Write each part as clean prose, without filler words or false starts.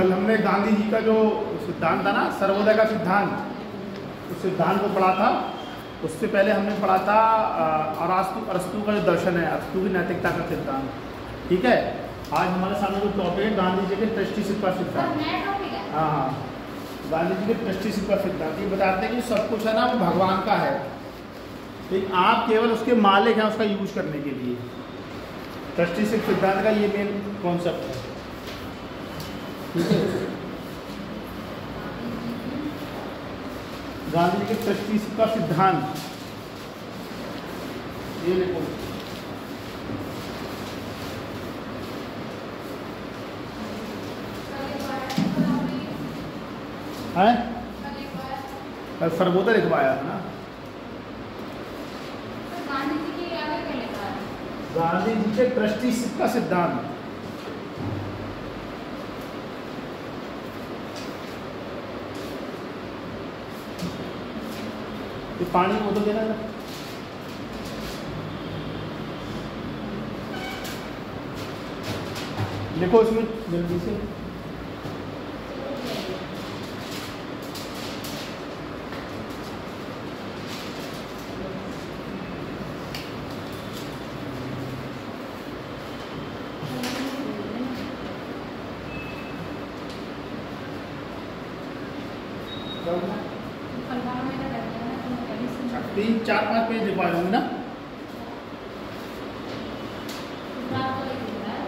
कल हमने गांधी जी का जो सिद्धांत था ना, सर्वोदय का सिद्धांत, उस सिद्धांत को पढ़ा था। उससे पहले हमने पढ़ा था अरस्तु का जो दर्शन है, अरस्तु की नैतिकता का सिद्धांत। ठीक है, आज हमारे सामने जो टॉपिक है गांधी जी के ट्रस्टीशिप का सिद्धांत। हाँ हाँ, गांधी जी के ट्रस्टीशिप का सिद्धांत ये बताते हैं कि सब कुछ है ना वो भगवान का है, लेकिन आप केवल उसके मालिक हैं उसका यूज करने के लिए। ट्रस्टीशिप सिद्धांत का ये मेन कॉन्सेप्ट है। ठीक है, गांधी जी के ट्रस्टीशिप का सिद्धांत ये लिखो। है सर्वोदय लिखवाया है ना। गांधी जी के ट्रस्टीशिप का सिद्धांत ये पानी में बोतल देना है। देखो इसमें जल्दी से तीन चार पांच पेज लिखवाए होंगे ना।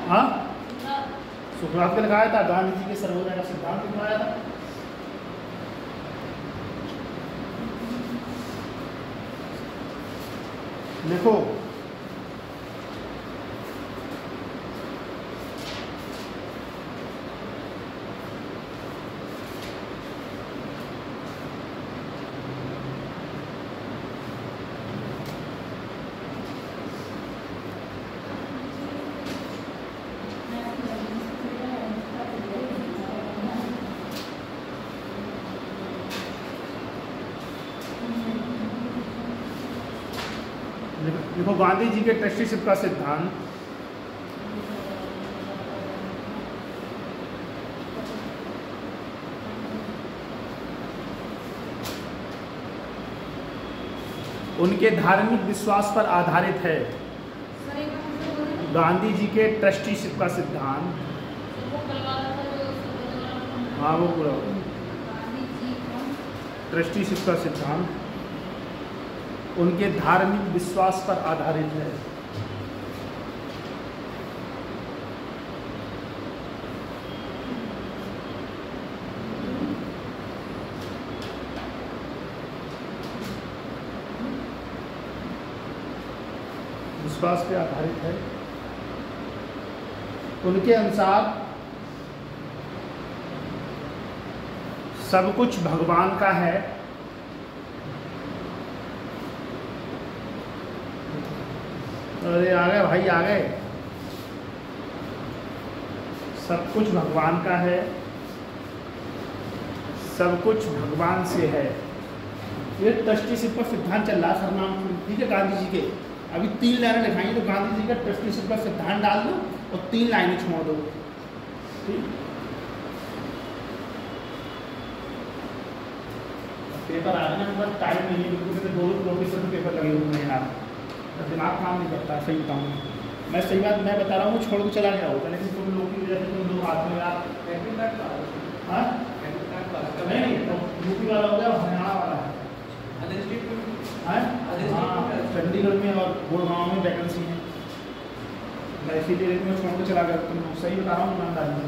हाँ, सुकरात का लिखाया था, गांधी जी के सर्वोदय का सिद्धांत लिखवाया था। लिखो देखो गांधी जी के ट्रस्टीशिप का सिद्धांत उनके धार्मिक विश्वास पर आधारित है। गांधी जी के ट्रस्टीशिप का सिद्धांत, हाँ वो पूरा ट्रस्टीशिप का सिद्धांत उनके धार्मिक विश्वास पर आधारित है। विश्वास पे आधारित है। उनके अनुसार सब कुछ भगवान का है। अरे आ गए भाई, आ गए। सब कुछ भगवान का है, सब कुछ भगवान से है। ये ट्रस्टीशिप का सिद्धांत चल रहा सरनाम। ठीक है, गांधी जी के अभी 3 लाइनें लिखाएंगे तो गांधी जी का ट्रस्टीशिप का सिद्धांत डाल दो और 3 लाइनें छोड़ दो। ठीक, पेपर आ गया ना, टाइम नहीं है बिल्कुल। 2 प्रोफेसर के पेपर लगे हुए हैं यार, दिमाग काम नहीं करता। सही बताऊँ मैं, सही बात मैं बता रहा हूँ, छोड़ के चला गया होता, लेकिन तुम लोग की वजह से तुम लोग आते हो यार। हाँ नहीं, यूपी वाला हो गया, हरियाणा वाला है, हाँ चंडीगढ़ में और गुड़गांव में वैकेंसी है। मैं इसीलिए मैं छोड़ के चला गया। तुम सही बता रहा हूँ ईमानदारी से।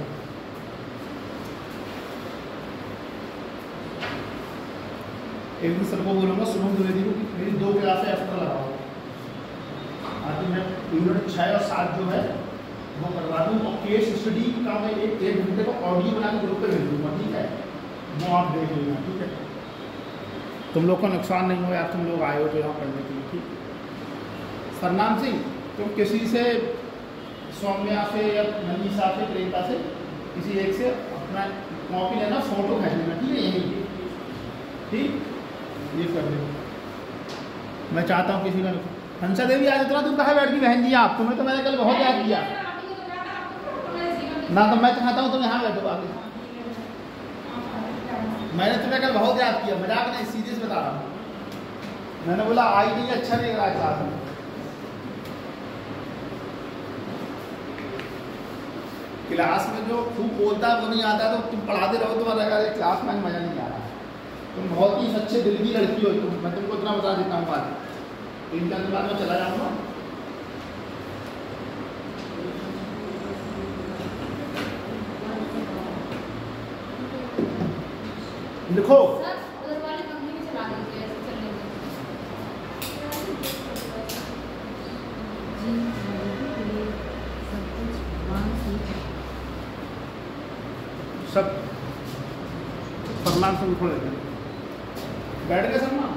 एक दिन सबको बोलूँगा सुनो द्विवेदी को कि मेरी 2 क्लासें एक्स्ट्रा लगाओ। आज मैं यूनिट 6 और 7 जो है वो करवा दूँ, और केस स्टडी का मैं 1 घंटे का ऑडियो बना के ग्रुप पे भेज दूँगा। ठीक है, वो आप देख लेना। ठीक है, तुम लोग को नुकसान नहीं हो यार, तुम लोग आए हो तो यहाँ पढ़ने के लिए। ठीक, सरनाम सिंह तुम किसी से, सौम्या से या मनीषा से, प्रियंका से, किसी एक से अपना कॉपी लेना, फोटो खींच लेना। ठीक है, यही ठीक ये कर दो। मैं चाहता हूँ किसी का हंसा देवी आज इतना तुम कहाँ बैठ गई बहन जी आप? तुम्हें तो मैंने कल बहुत याद किया ना, तो मैं चाहता हूँ तुम यहाँ बैठो आगे। मैंने तुम्हें कल बहुत याद किया, मजाक नहीं, सीरियस बता रहा हूँ। मैंने बोला आई नहीं, अच्छा नहीं लग रहा क्लास में। क्लास में जो खूब बोलता है वो नहीं आता, तो तुम पढ़ाते रहो, तुम्हारा क्लास में मजा नहीं आ रहा। तुम बहुत ही सच्चे दिल की लड़की हो तुम, मैं तुमको इतना बता देता हूँ बात। 3 दिन बाद में चला जाऊँगा। लिखो उधर वाले कंपनी में चला दीजिए, ऐसे चलने दो। सब फरमान से उठो लेते बैठ गए सरमा।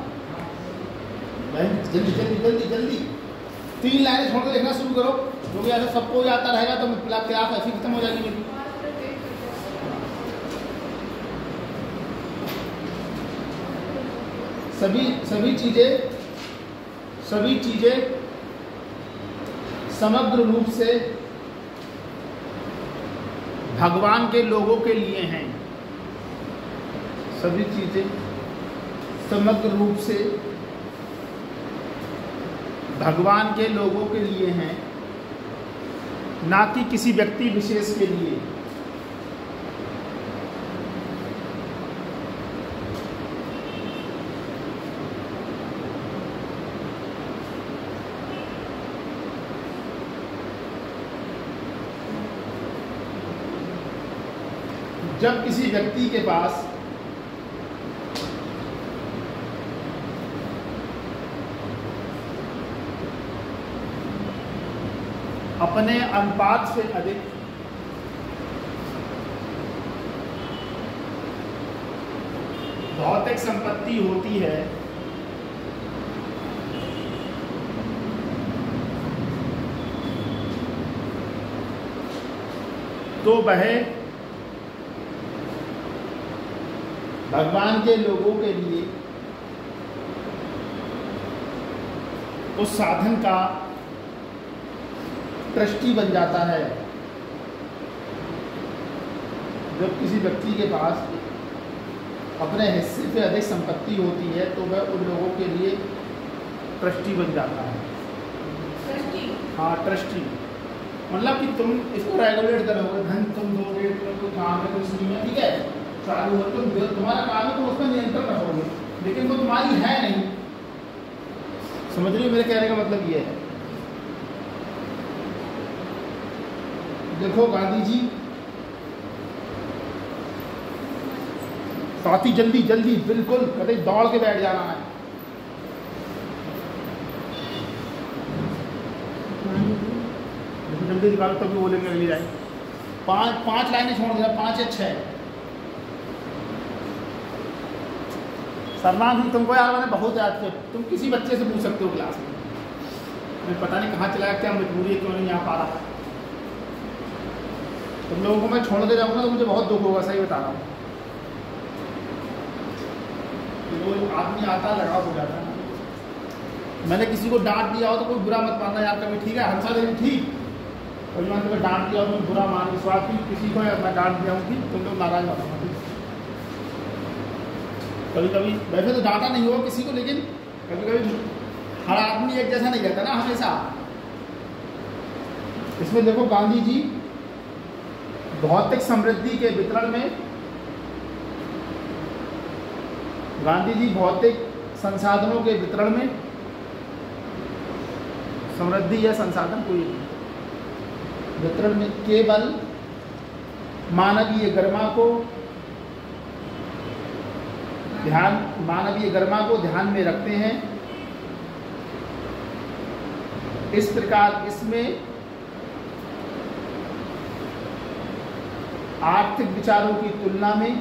जल्दी जल्दी जल्दी जल्दी 3 लाइनें छोड़ के लिखना शुरू करो, क्योंकि ऐसा सबको आता रहेगा तो क्लास ऐसी खत्म हो जाएगी मेरी। सभी चीजें समग्र रूप से भगवान के लोगों के लिए हैं। सभी चीजें समग्र रूप से भगवान के लोगों के लिए हैं, ना कि किसी व्यक्ति विशेष के लिए। जब किसी व्यक्ति के पास अपने अनुपात से अधिक भौतिक संपत्ति होती है, तो वह भगवान के लोगों के लिए उस साधन का ट्रस्टी बन जाता है। जब किसी व्यक्ति के पास अपने हिस्से से अधिक संपत्ति होती है तो वह उन लोगों के लिए ट्रस्टी बन जाता है। ट्रस्टी? हाँ, ट्रस्टी मतलब कि तुम इसको रेगुलेट करोगे, धन तुम दोगे, तुम काम है, तुम में ठीक है चालू हो, तुम्हारा काम है, तुम उसमें नियंत्रण रखोगे, लेकिन वो तुम्हारी है नहीं। समझ रही हो मेरे कहने का मतलब ये है। देखो गांधी जी, साथी जल्दी जल्दी बिल्कुल कभी दौड़ के बैठ जाना है। जल्दी निकालो तभी बोलेंगे अगली लाइन। 5 लाइनें छोड़ देना, 5 या 6। सलमान सिंह तुमको यार मैंने बहुत याद किया, तुम किसी बच्चे से पूछ सकते हो क्लास में। मैं पता नहीं कहाँ चला गया, क्या मजबूरी है, क्यों नहीं आ पा रहा। तुम लोगों को मैं छोड़ के जाऊँगा तो मुझे बहुत दुख होगा, सही बता रहा हूँ। वो आदमी आता लगाव हो जाता है। मैंने किसी को डांट दिया हो तो कोई बुरा मत मानना यार, कभी ठीक है हंसा देंगे ठीक, कभी मैंने तुम्हें डांट दिया हो तो बुरा मान विश्वास की किसी को मैं डांट दिया हूँ कि तुम लोग नाराज मत होना। कभी कभी वैसे तो डांटा नहीं होगा किसी को, लेकिन कभी कभी हर आदमी एक जैसा नहीं रहता ना हमेशा। इसमें देखो गांधी जी भौतिक समृद्धि के वितरण में, गांधी जी भौतिक संसाधनों के वितरण में, समृद्धि या संसाधन कोई वितरण में केवल मानवीय गरिमा को ध्यान में रखते हैं। इस प्रकार इसमें आर्थिक विचारों की तुलना में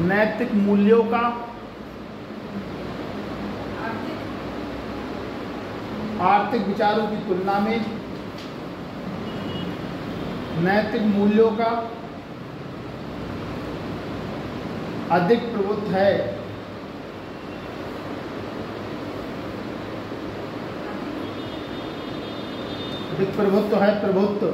नैतिक मूल्यों का आर्थिक विचारों की तुलना में नैतिक मूल्यों का अधिक प्रभुत्व है। अधिक प्रभुत्व है, प्रभुत्व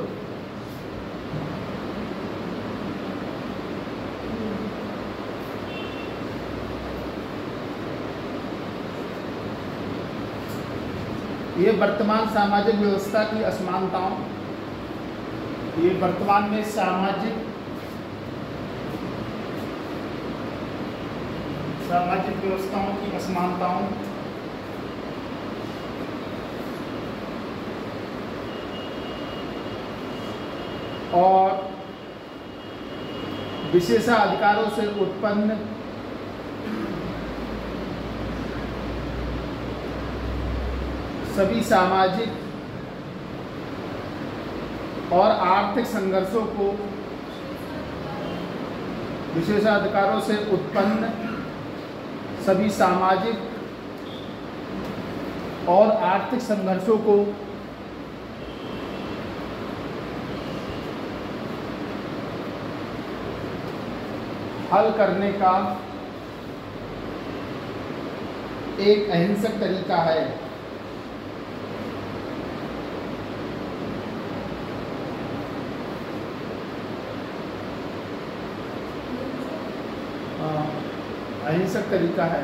ये वर्तमान सामाजिक व्यवस्था की असमानताओं, ये वर्तमान में सामाजिक व्यवस्थाओं की असमानताओं और विशेषाधिकारों से उत्पन्न सभी सामाजिक और आर्थिक संघर्षों को, विशेषाधिकारों से उत्पन्न सभी सामाजिक और आर्थिक संघर्षों को हल करने का एक अहिंसक तरीका है। अहिंसक तरीका है।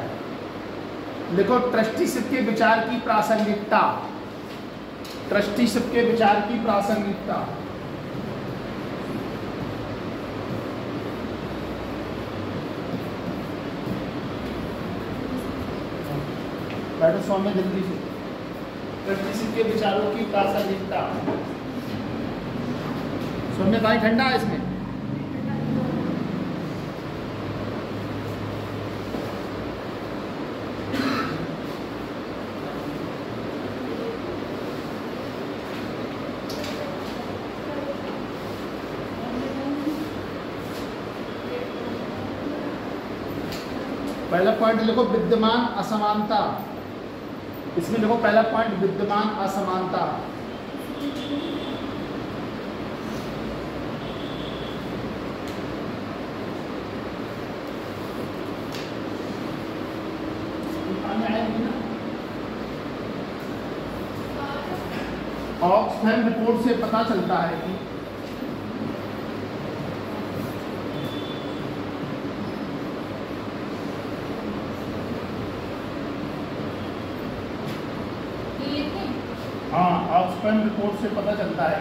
देखो, ट्रस्टीशिप के विचार की प्रासंगिकता, ट्रस्टीशिप के विचार की प्रासंगिकता। बैठो सौम्य जल्दी से। ट्रस्टीशिप के विचारों की प्रासंगिकता। सौम्य पानी ठंडा है इसमें। पहला पॉइंट लिखो विद्यमान असमानता। इसमें लिखो पहला पॉइंट विद्यमान असमानता। ऑक्सफैम रिपोर्ट से पता चलता है कि ऑक्सफैम रिपोर्ट से पता चलता है।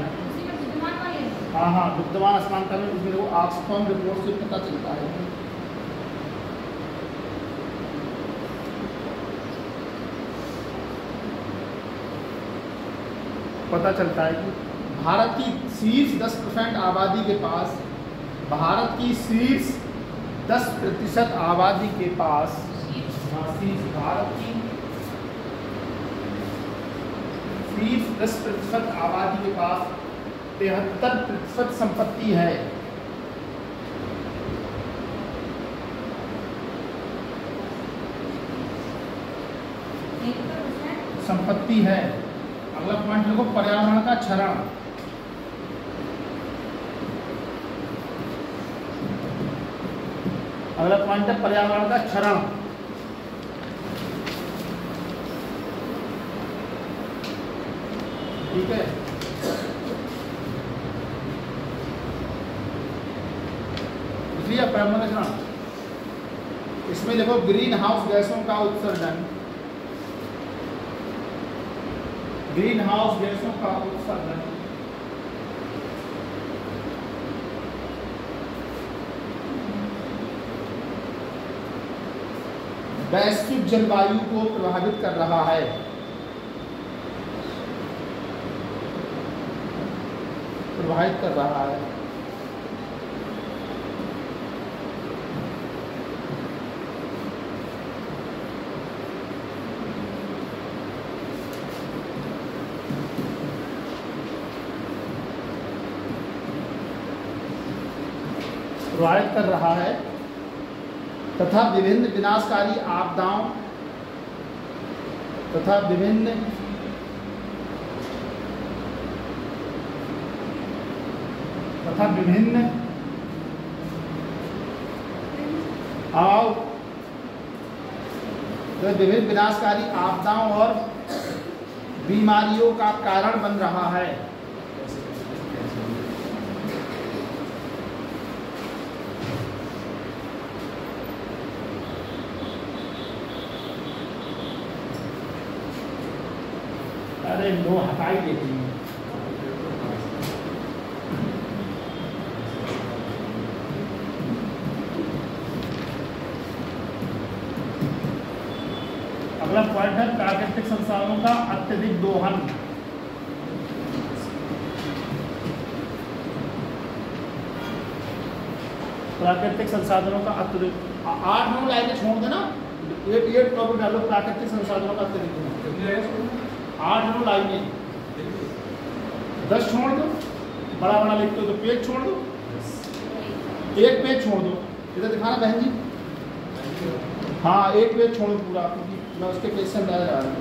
हाँ, विद्यमान असमानता में इसमें वो ऑक्सफैम रिपोर्ट से पता चलता है। पता चलता है कि भारत की शीर्ष 10% आबादी के पास, भारत की शीर्ष 10% आबादी के पास, भारत की 10% आबादी के पास 73% संपत्ति है। संपत्ति है। अगला पॉइंट लिखो पर्यावरण का क्षरण। अगला पॉइंट है पर्यावरण का क्षरण। ठीक है। इसलिए पर्यावरण, इसमें देखो ग्रीन हाउस गैसों का उत्सर्जन, ग्रीन हाउस गैसों का उत्सर्जन वैश्विक जलवायु को प्रभावित कर रहा है। प्रभावित कर रहा है। प्रभावित कर रहा है तथा विभिन्न विनाशकारी आपदाओं तथा विभिन्न विभिन्न विनाशकारी आपदाओं और बीमारियों का कारण बन रहा है। अरे नो हटा ही देती हूँ। अगला पॉइंट है प्राकृतिक संसाधनों का अत्यधिक दोहन। प्राकृतिक संसाधनों का अत्यधिक 8-9 लाइनें छोड़ देना, ये टॉपिक डालो प्राकृतिक संसाधनों का अत्यधिक दोहन। 8-9 लाइनें, 10 छोड़ दो, बड़ा बड़ा लिखते हो तो पेज छोड़ दो, एक पेज छोड़ दो। इधर दिखाना बहन जी, हाँ एक पेज छोड़ो पूरा, क्योंकि मैं उसके क्वेश्चन डाल रहा हूँ।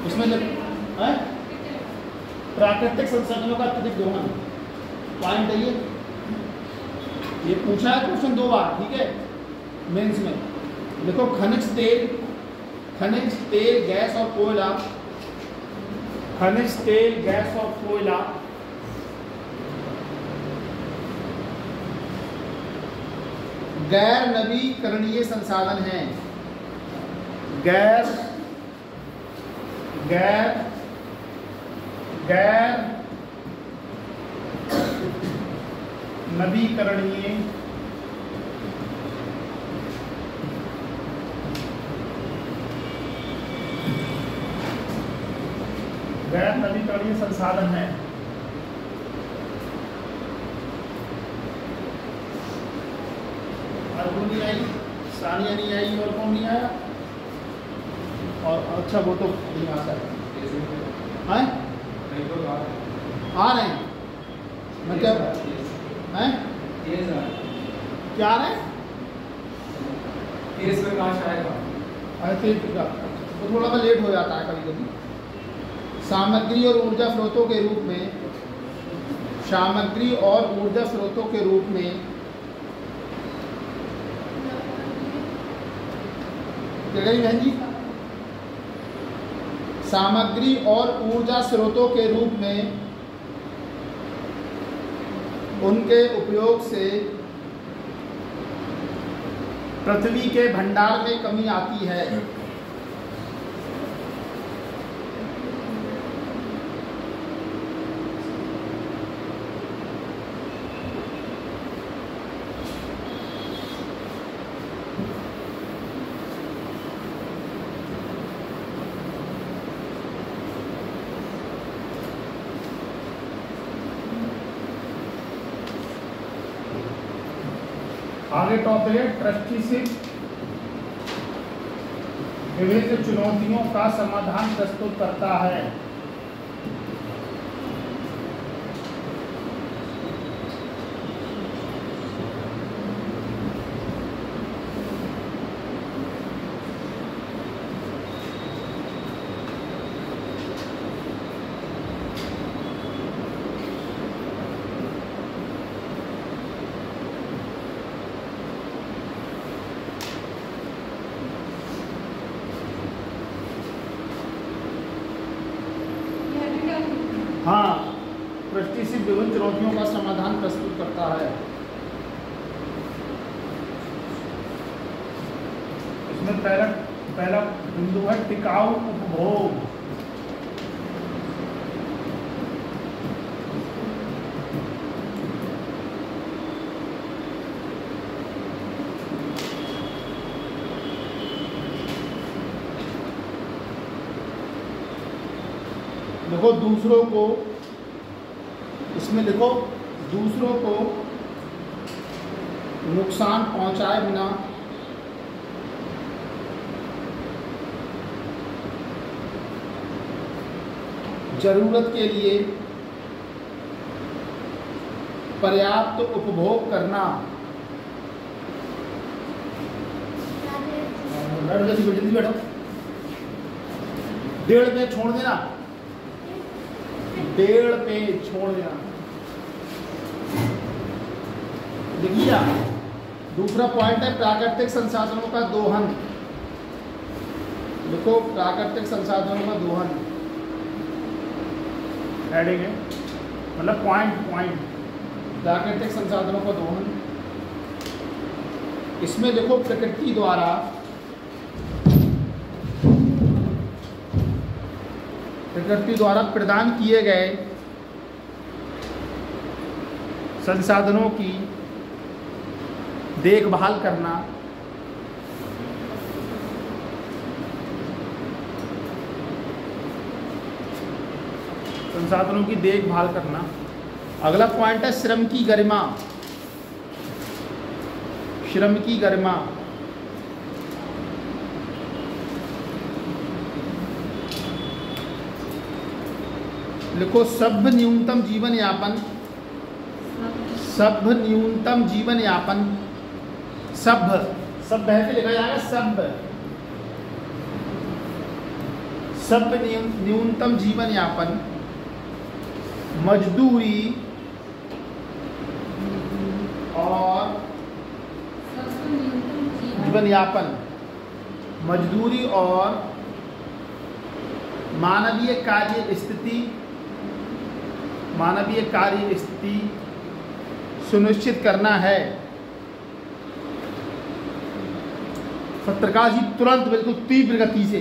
उसमें प्राकृतिक संसाधनों का अत्यधिक दोहन पॉइंट है ये पूछा है क्वेश्चन 2 बार, ठीक है मेंस में। देखो खनिज तेल गैस और कोयला, खनिज तेल गैस और कोयला गैर नवीकरणीय संसाधन हैं। गैर नवीकरणीय संसाधन है। अर्जुन नहीं आई, सानिया नहीं आई, और कौन नहीं आया? और अच्छा वो तो नहीं आता है, आ रहे हैं। मैं क्या हैं क्या रहे तो थोड़ा सा लेट हो जाता है कभी कभी। सामग्री और ऊर्जा स्रोतों के रूप में, सामग्री और ऊर्जा स्रोतों के रूप में क्या कही बहन जी? सामग्री और ऊर्जा स्रोतों के रूप में उनके उपयोग से पृथ्वी के भंडार में कमी आती है। आगे टॉपिक है ट्रस्टीशिप, विभिन्न चुनौतियों का समाधान प्रस्तुत करता है। हाँ, ट्रस्टीशिप विभिन्न चुनौतियों का समाधान प्रस्तुत करता है। इसमें पहला बिंदु है टिकाऊ उपभोग। देखो दूसरों को, इसमें देखो दूसरों को नुकसान पहुंचाए बिना जरूरत के लिए पर्याप्त उपभोग करना। जल्दी बैठो, 1.5 पे छोड़ देना, 1.5 पे छोड़ देना। देखिए दूसरा पॉइंट है प्राकृतिक संसाधनों का दोहन। देखो प्राकृतिक संसाधनों का दोहन हेडिंग है, मतलब पॉइंट प्राकृतिक संसाधनों का दोहन। इसमें देखो प्रकृति द्वारा प्रकृति द्वारा प्रदान किए गए संसाधनों की देखभाल करना, संसाधनों की देखभाल करना। अगला पॉइंट है श्रम की गरिमा। श्रम की गरिमा, लिखो सभ्य न्यूनतम जीवन यापन, सभ्य न्यूनतम जीवन यापन, सभ्य सभ्य है लिखा जाएगा सभ्य, सभ्य न्यूनतम जीवन यापन, मजदूरी और जीवन यापन, मजदूरी और मानवीय कार्य स्थिति, मानवीय कार्य स्थिति सुनिश्चित करना है। पत्रकार जी तुरंत बिल्कुल तीव्र गति से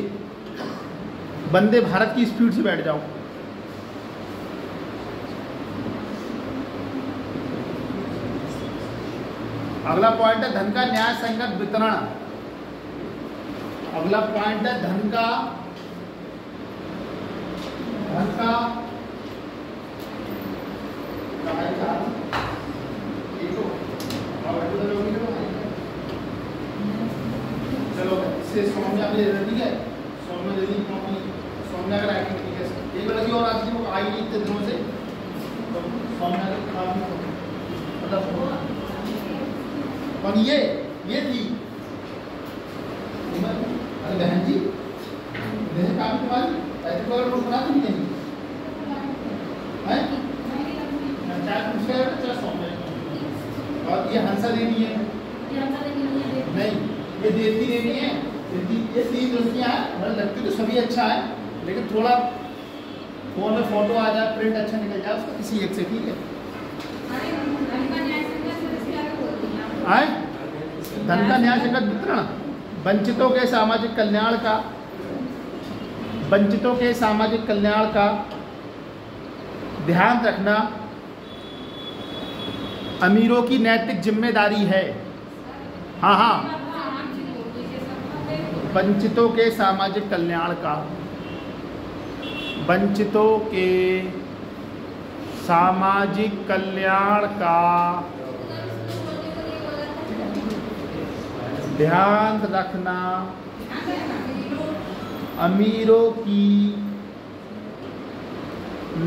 वंदे भारत की स्पीड से बैठ जाओ। अगला पॉइंट है धन का न्याय संगत वितरण। अगला पॉइंट है धन का चलो इससे सौम्या अपनी ठीक है, सौम्या दे दी कॉपी, सौम्या का राइटिंग ठीक है। एक लड़की और आज वो आई नहीं इतने दिनों से, तो सौम्या का काफी मतलब और ये थी अरे बहन जी, बहन काफी तुम्हारी ऐसे कलर को बना दी नहीं है, चाहे पूछे चाहे सौम्या। और ये हंसा देनी है नहीं, ये देती देनी है, ये तीन लड़कियां हैं, लगती तो सभी अच्छा है, लेकिन थोड़ा फोन में फोटो आ जाए, प्रिंट अच्छा निकल जाए उसका किसी एक से, ठीक है। आए धन का न्याय संगत वितरण, वंचितों के सामाजिक कल्याण का, वंचितों के सामाजिक कल्याण का ध्यान रखना अमीरों की नैतिक जिम्मेदारी है। हाँ हाँ, वंचितों के सामाजिक कल्याण का, वंचितों के सामाजिक कल्याण का ध्यान रखना अमीरों की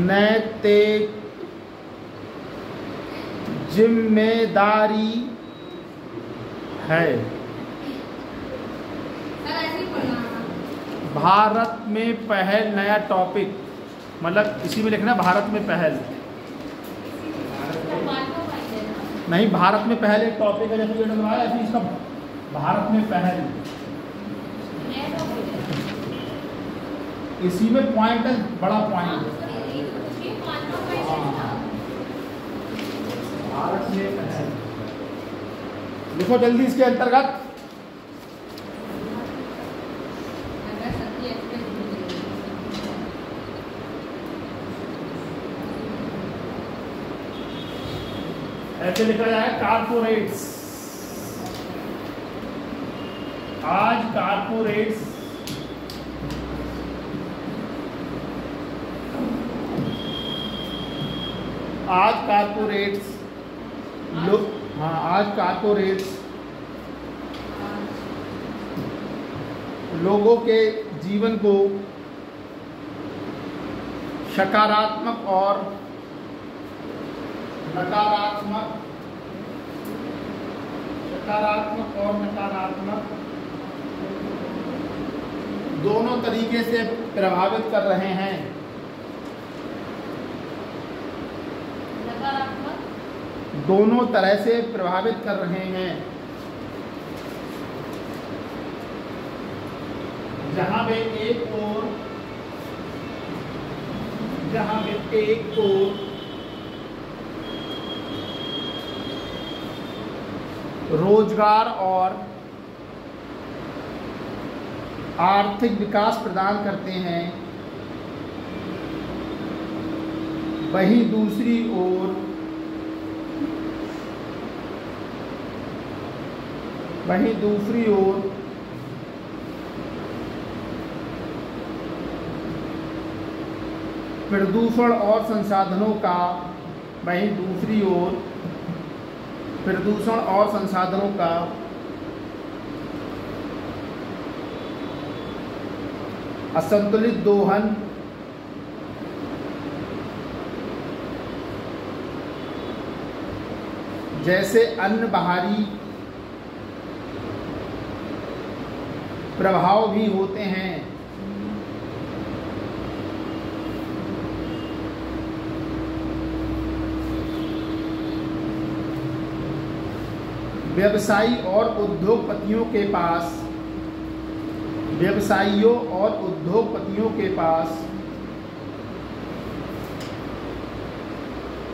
नैतिक जिम्मेदारी है। भारत में पहल, नया टॉपिक, मतलब इसी में लिखना भारत में पहल नहीं, भारत में पहल एक टॉपिक है, जैसे ये है ऐसे इसका भारत में पहल, इसी में पॉइंट है, बड़ा पॉइंट भारत में पहल। लिखो जल्दी इसके अंतर्गत ऐसे लिखा जाए कारपोरेट्स। आज कारपोरेट्स आज कारपोरेट्स लोगों के जीवन को सकारात्मक और नकारात्मक दोनों तरीके से प्रभावित कर रहे हैं। दोनों तरह से प्रभावित कर रहे हैं। जहां वे एक ओर रोजगार और आर्थिक विकास प्रदान करते हैं, वहीं दूसरी ओर प्रदूषण और संसाधनों का असंतुलित दोहन जैसे अन्य बाहरी प्रभाव भी होते हैं। व्यवसायियों और उद्योगपतियों के पास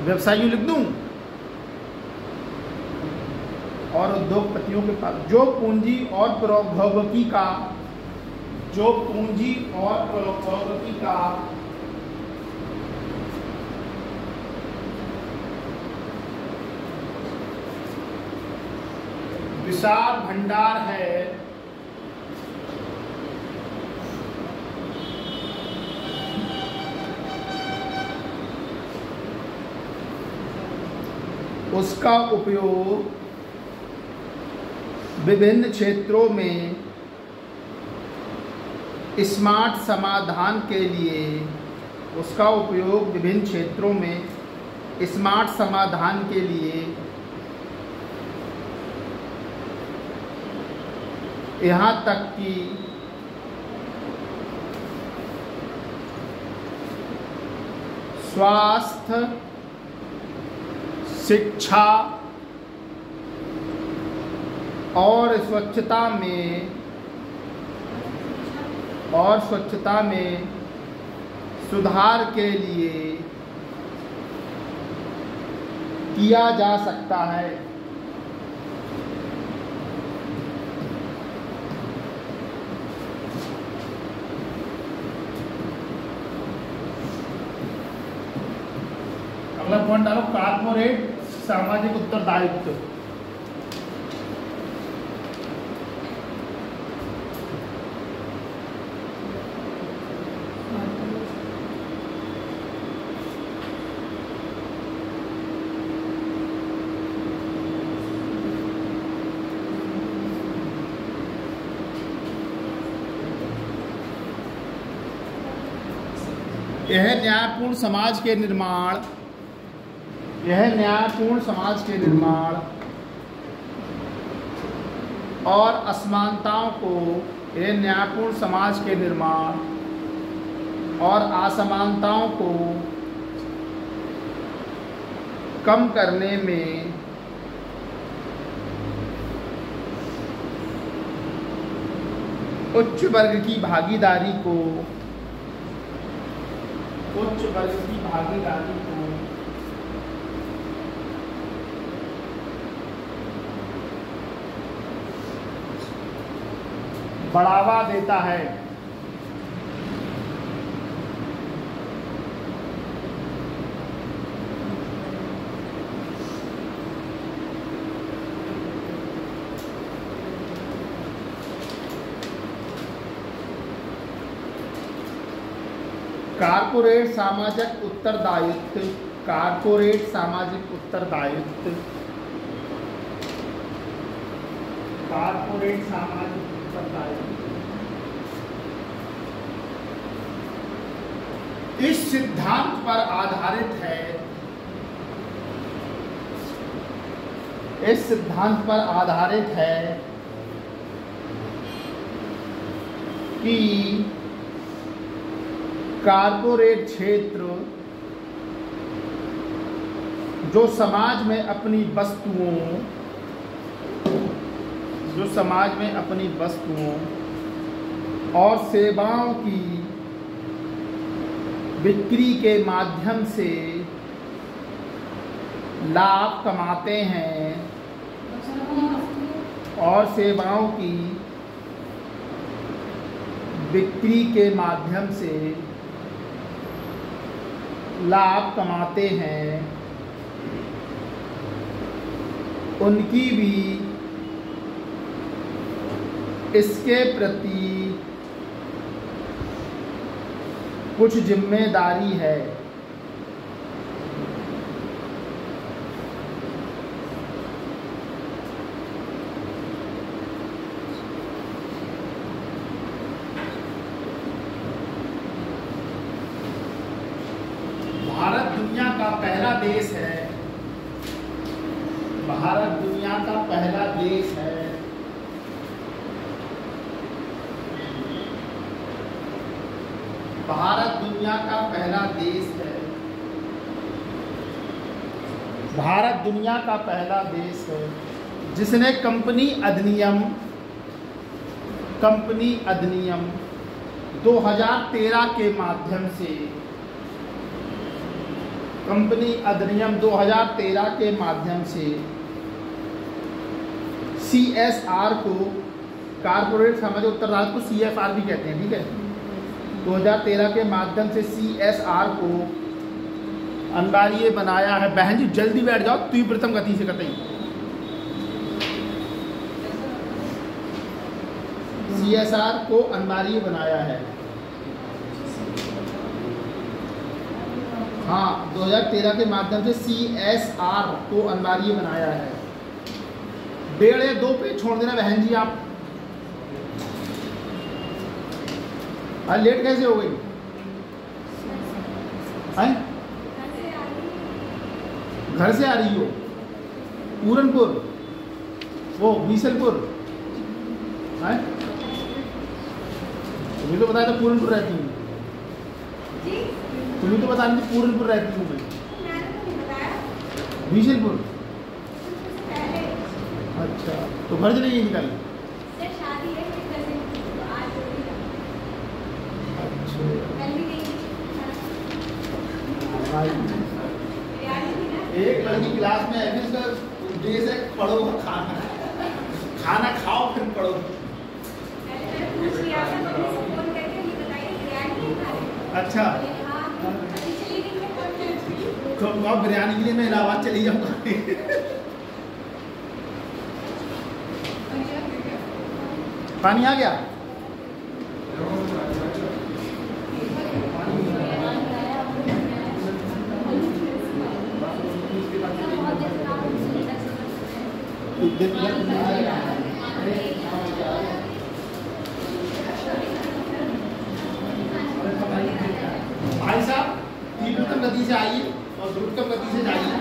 व्यवसायियों लिख दूं और उद्योगपतियों के पास जो पूंजी और प्रौद्योगिकी का विशाल भंडार है, उसका उपयोग विभिन्न क्षेत्रों में स्मार्ट समाधान के लिए यहाँ तक कि स्वास्थ्य, शिक्षा और स्वच्छता में सुधार के लिए किया जा सकता है। अगला पॉइंट डालो, कॉर्पोरेट सामाजिक उत्तरदायित्व। यह न्यायपूर्ण समाज के निर्माण और असमानताओं को कम करने में उच्च वर्ग की भागीदारी को बढ़ावा देता है। कॉर्पोरेट सामाजिक उत्तरदायित्व इस सिद्धांत पर आधारित है कि कॉर्पोरेट क्षेत्र जो समाज में अपनी वस्तुओं और सेवाओं की बिक्री के माध्यम से लाभ कमाते हैं और सेवाओं की बिक्री के माध्यम से लाभ कमाते हैं उनकी भी इसके प्रति कुछ जिम्मेदारी है। भारत दुनिया का पहला देश है, भारत दुनिया का पहला देश है भारत दुनिया का पहला देश है भारत दुनिया का पहला देश है जिसने कंपनी अधिनियम 2013 के माध्यम से कंपनी अधिनियम 2013 के माध्यम से CSR को, कारपोरेट समाज उत्तरदायित्व को CSR भी कहते हैं, ठीक है। 2013 के माध्यम से CSR को अनिवार्य बनाया है। बहन जी जल्दी बैठ जाओ, तीव्रतम गति से कतई। CSR को अनिवार्य बनाया है। हाँ, 2013 के माध्यम से CSR को अनिवार्य बनाया है। 1.5 या 2 पेज छोड़ देना बहन जी आप। आज लेट कैसे हो गई? घर से आ रही हो? पूरनपुर, वो बीसलपुर है? तुम्हें तो बताया था पूरनपुर रहती हूँ। तुम्हें तो बता रही थी पूरनपुर रहती हूँ मैं। बीसलपुर। अच्छा, तो घर चले गई कल? एक लड़की क्लास में है, फिर उद्देश्य है पढ़ो और खाना खाओ फिर पढ़ो। अच्छा, तो अब बिरयानी के लिए मैं इलाहाबाद चली जाऊँगा। पानी आ गया? भाई साहब तीव्रतम गति से आइए और द्रुततम गति से जाइए।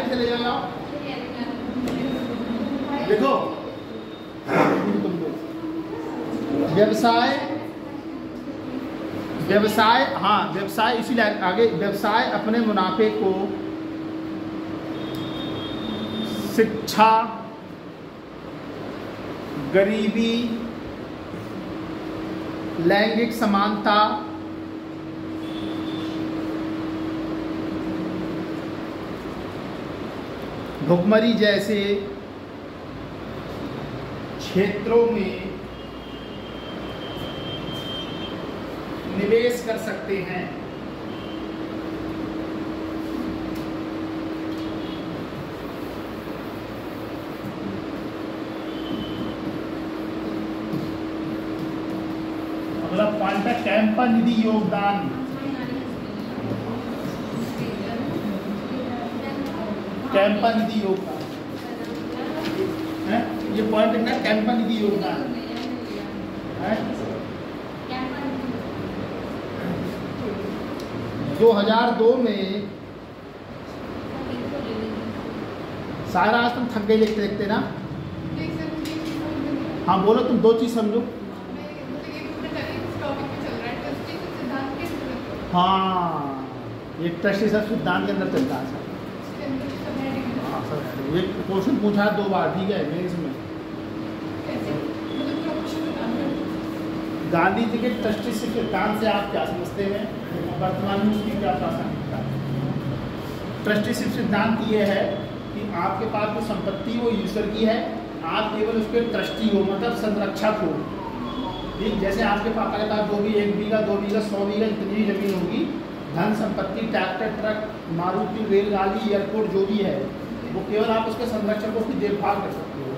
चले जाओ। देखो व्यवसाय, हाँ व्यवसाय, इसीलिए आगे व्यवसाय अपने मुनाफे को शिक्षा, गरीबी, लैंगिक समानता, भुखमरी जैसे क्षेत्रों में निवेश कर सकते हैं। अगला पॉइंट है कैंपा निधि योगदान। कैंपा निधि योगदान है, ये पॉइंट लिखना है, कैंपा निधि योगदान है। 2002 में सारा आज तुम थक गए लिखते लिखते ना। हाँ बोलो, तुम 2 चीज समझो। हाँ, ये ट्रस्टी सब सिद्धांत के अंदर चलता है। एक क्वेश्चन पूछा 2 बार, ठीक है मेंस में। गांधी जी के ट्रस्टीशिप सिद्धांत से आप क्या समझते हैं? वर्तमान में उसकी क्या प्रासंगिकता है? ट्रस्टीशिप सिद्धांत ये है कि आपके पास जो संपत्ति वो ईश्वर की है, आप केवल उसके ट्रस्टी हो, मतलब संरक्षक हो। ठीक, जैसे आपके पापा के पास जो भी 1 बीघा 2 बीघा 100 बीघा जितनी भी जमीन होगी, धन संपत्ति, ट्रैक्टर, ट्रक, मारुति, रेलगाड़ी, एयरपोर्ट जो भी है, वो केवल आप उसके संरक्षक को उसकी देखभाल कर सकते हो,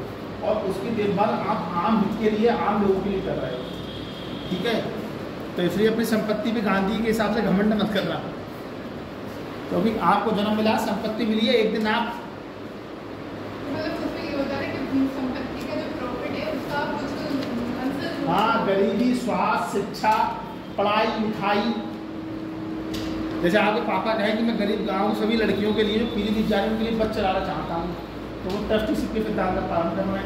और उसकी देखभाल आप आम हित के लिए, आम लोगों के लिए कर रहे हो। ठीक है, तो इसलिए अपनी संपत्ति पे गांधी के हिसाब से घमंड मत करना, क्योंकि तो आपको जन्म मिला, संपत्ति मिली है, एक दिन आप हाँ, गरीबी, स्वास्थ्य, शिक्षा, पढ़ाई लिखाई, जैसे आपके पापा कहें कि मैं गरीब गांव की सभी लड़कियों के लिए जो पीलीभीत जा रही उनके लिए बस चलाना चाहता हूँ, तो वो ट्रस्टीशिप के सिद्धांत का पालन करना है।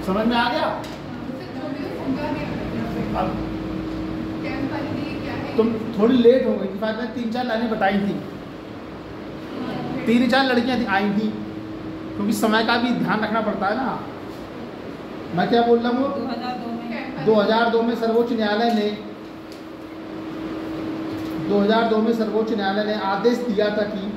समझ में आ गया? अब तुम थोड़ी लेट हो गई थी, मैंने 3-4 लाइनें बताई थी, 3-4 लड़कियां आई थी, क्योंकि समय का भी ध्यान रखना पड़ता है ना। मैं क्या बोल रहा हूँ, 2002 में सर्वोच्च न्यायालय ने 2002 में सर्वोच्च न्यायालय ने आदेश दिया था कि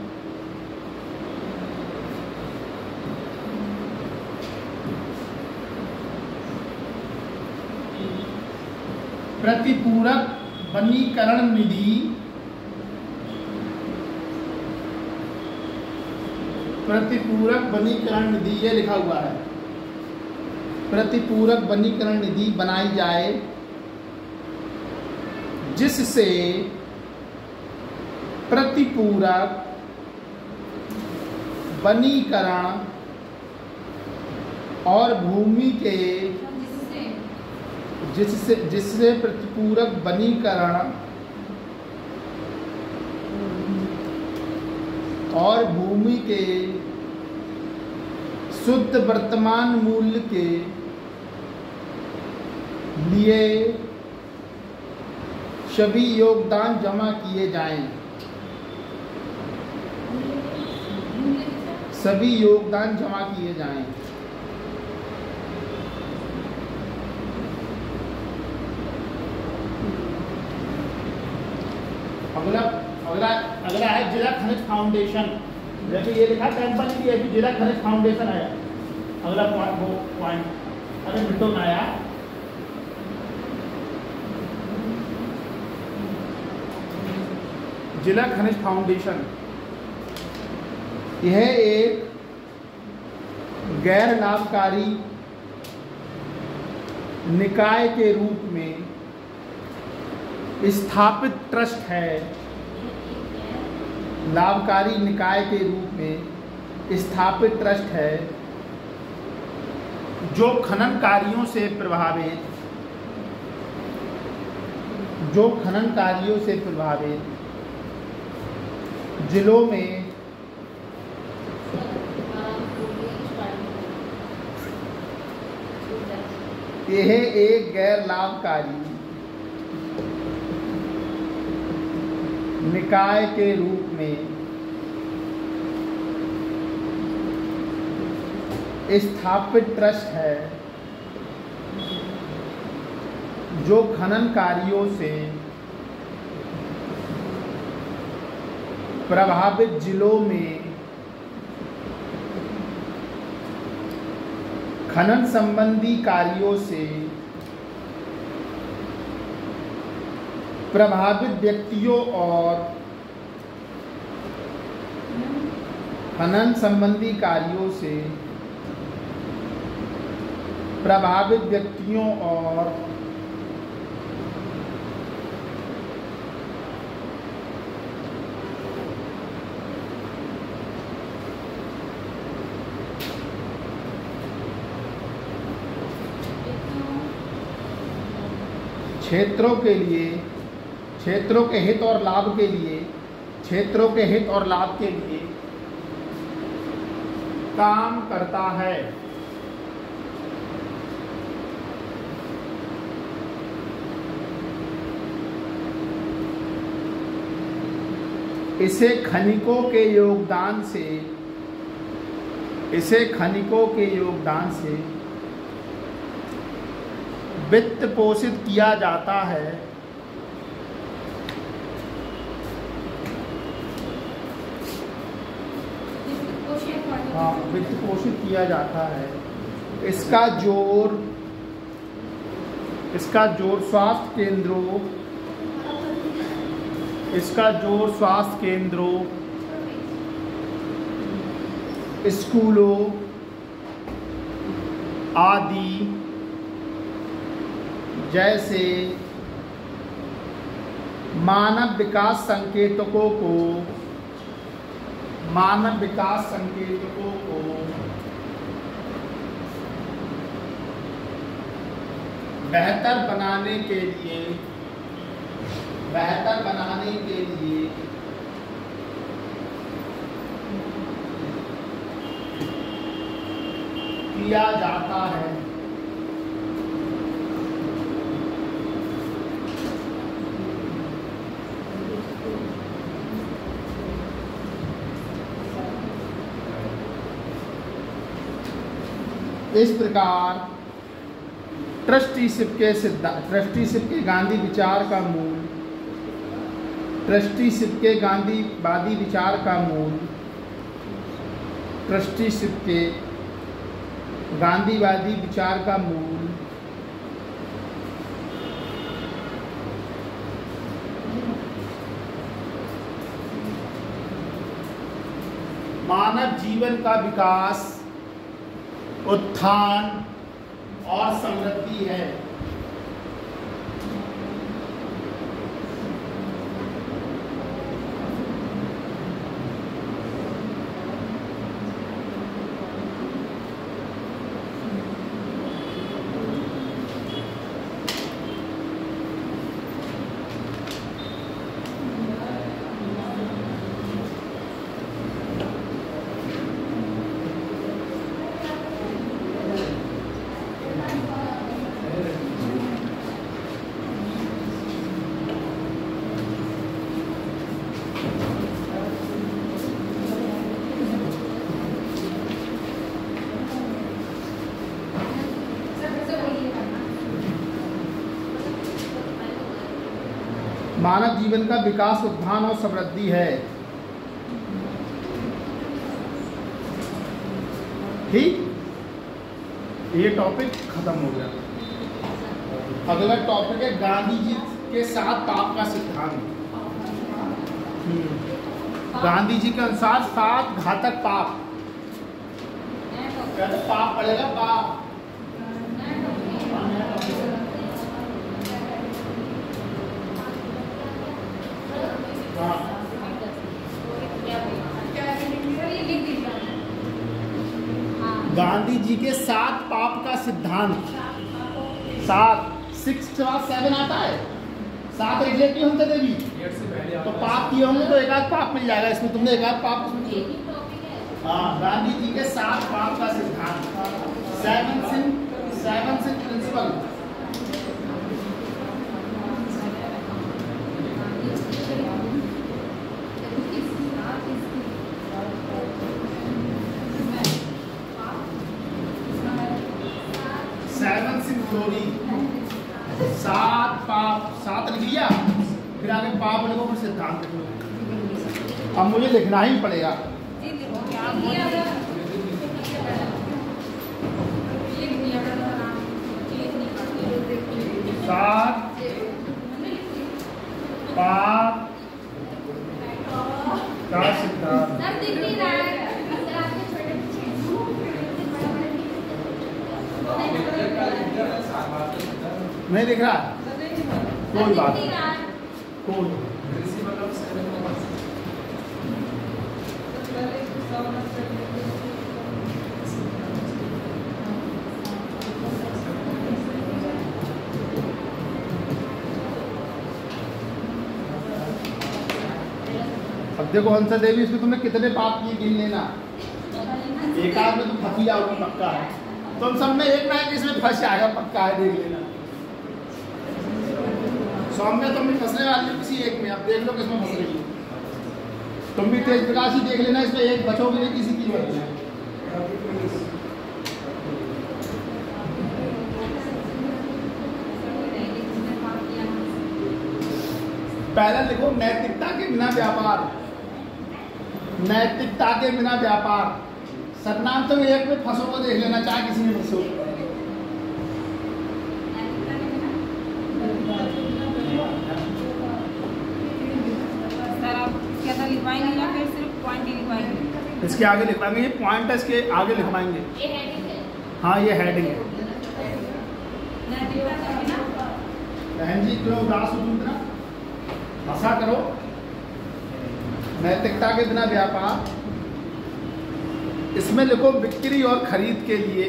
प्रतिपूरक वनीकरण निधि, प्रतिपूरक वनीकरण निधि, ये लिखा हुआ है, प्रतिपूरक वनीकरण निधि बनाई जाए जिससे प्रतिपूरक वनीकरण और भूमि के जिससे प्रतिपूरक वनीकरण और भूमि के शुद्ध वर्तमान मूल्य के लिए सभी योगदान जमा किए जाएं, सभी योगदान जमा किए जाएं। अगला अगला अगला है जिला खनिज फाउंडेशन, जैसे ये लिखा टेम्पल की है, जिला खनिज फाउंडेशन है। अगला पॉइंट अरे मिनटों में आया, जिला खनिज फाउंडेशन यह एक गैर लाभकारी निकाय के रूप में स्थापित ट्रस्ट है, लाभकारी निकाय के रूप में स्थापित ट्रस्ट है जो खनन कार्यों से प्रभावित जिलों में यह एक गैर लाभकारी निकाय के रूप में स्थापित ट्रस्ट है जो खनन कार्यों से प्रभावित जिलों में खनन संबंधी कार्यों से प्रभावित व्यक्तियों और खनन संबंधी कार्यों से प्रभावित व्यक्तियों और क्षेत्रों के लिए, क्षेत्रों के हित और लाभ के लिए, क्षेत्रों के हित और लाभ के लिए काम करता है। इसे खनिकों के योगदान से वित्त पोषित किया जाता है। हाँ, वित्त पोषित किया जाता है। इसका जोर स्वास्थ्य केंद्रों, स्कूलों आदि जैसे मानव विकास संकेतकों को बेहतर बनाने के लिए किया जाता है। इस प्रकार ट्रस्टीशिप के गांधी विचार का मूल, ट्रस्टीशिप के गांधीवादी विचार का मूल, ट्रस्टीशिप के गांधीवादी विचार का मूल मानव जीवन का विकास, उत्थान और समृद्धि है। मानव जीवन का विकास, उत्थान और समृद्धि है। ठीक, ये टॉपिक खत्म हो गया। अगला टॉपिक है गांधी जी के 7 पाप का सिद्धांत। गांधी जी के अनुसार 7 घातक पाप। क्या तो पाप पड़ेगा? पाप गांधी जी के 7 पाप का सिद्धांत। 7 6 के बाद 7 आता है। 7 एग्जैक्टली होते देवी तो पाप किए होंगे तो एक आध पाप मिल जाएगा इसमें। तुमने एक आध पाप इसमें। हाँ, गांधी जी के 7 पाप का सिद्धांत, 7 sin प्रिंसिपल। थ्योरी 7 पाप, 7 लिख लिया, फिर आगे पाप लिखो, फिर सिद्धांत लिखो। अब मुझे लिखना ही पड़ेगा। 7 पाप का सिद्धांत। नहीं दिख रहा? कोई बात नहीं, कोई अब देखो हंसा देवी, इसमें तुमने कितने पाप किए गिन लेना। एक आध में तुम फंसी जाओगे पक्का है। तुम सब में एक ना एक इसमें फंस जाएगा पक्का है, देख लेना। सौम्य तुम भी फंसने वाली हो किसी एक में, अब देख लो किसमें फंस रही है। तुम भी तेज प्रकाश ही देख लेना, इसमें एक बचोगे नहीं किसी की वजह से। पहला लिखो नैतिकता के बिना व्यापार, नैतिकता के बिना व्यापार। सतनाम तुम एक में फंसो को देख लेना, चाहे किसी में फंसो। सर आप क्या था लिखवाएंगे या फिर सिर्फ पॉइंट ही लिखवाएंगे? इसके आगे लिखवाएंगे, ये पॉइंट है, इसके आगे लिखवाएंगे। ये हेडिंग है। हाँ ये हेडिंग है। नैतिकता का बिना बहन जी क्यों उदास हो तुम इतना? हंसा करो। नैतिकता के बिना व्यापार, इसमें लिखो बिक्री और खरीद के लिए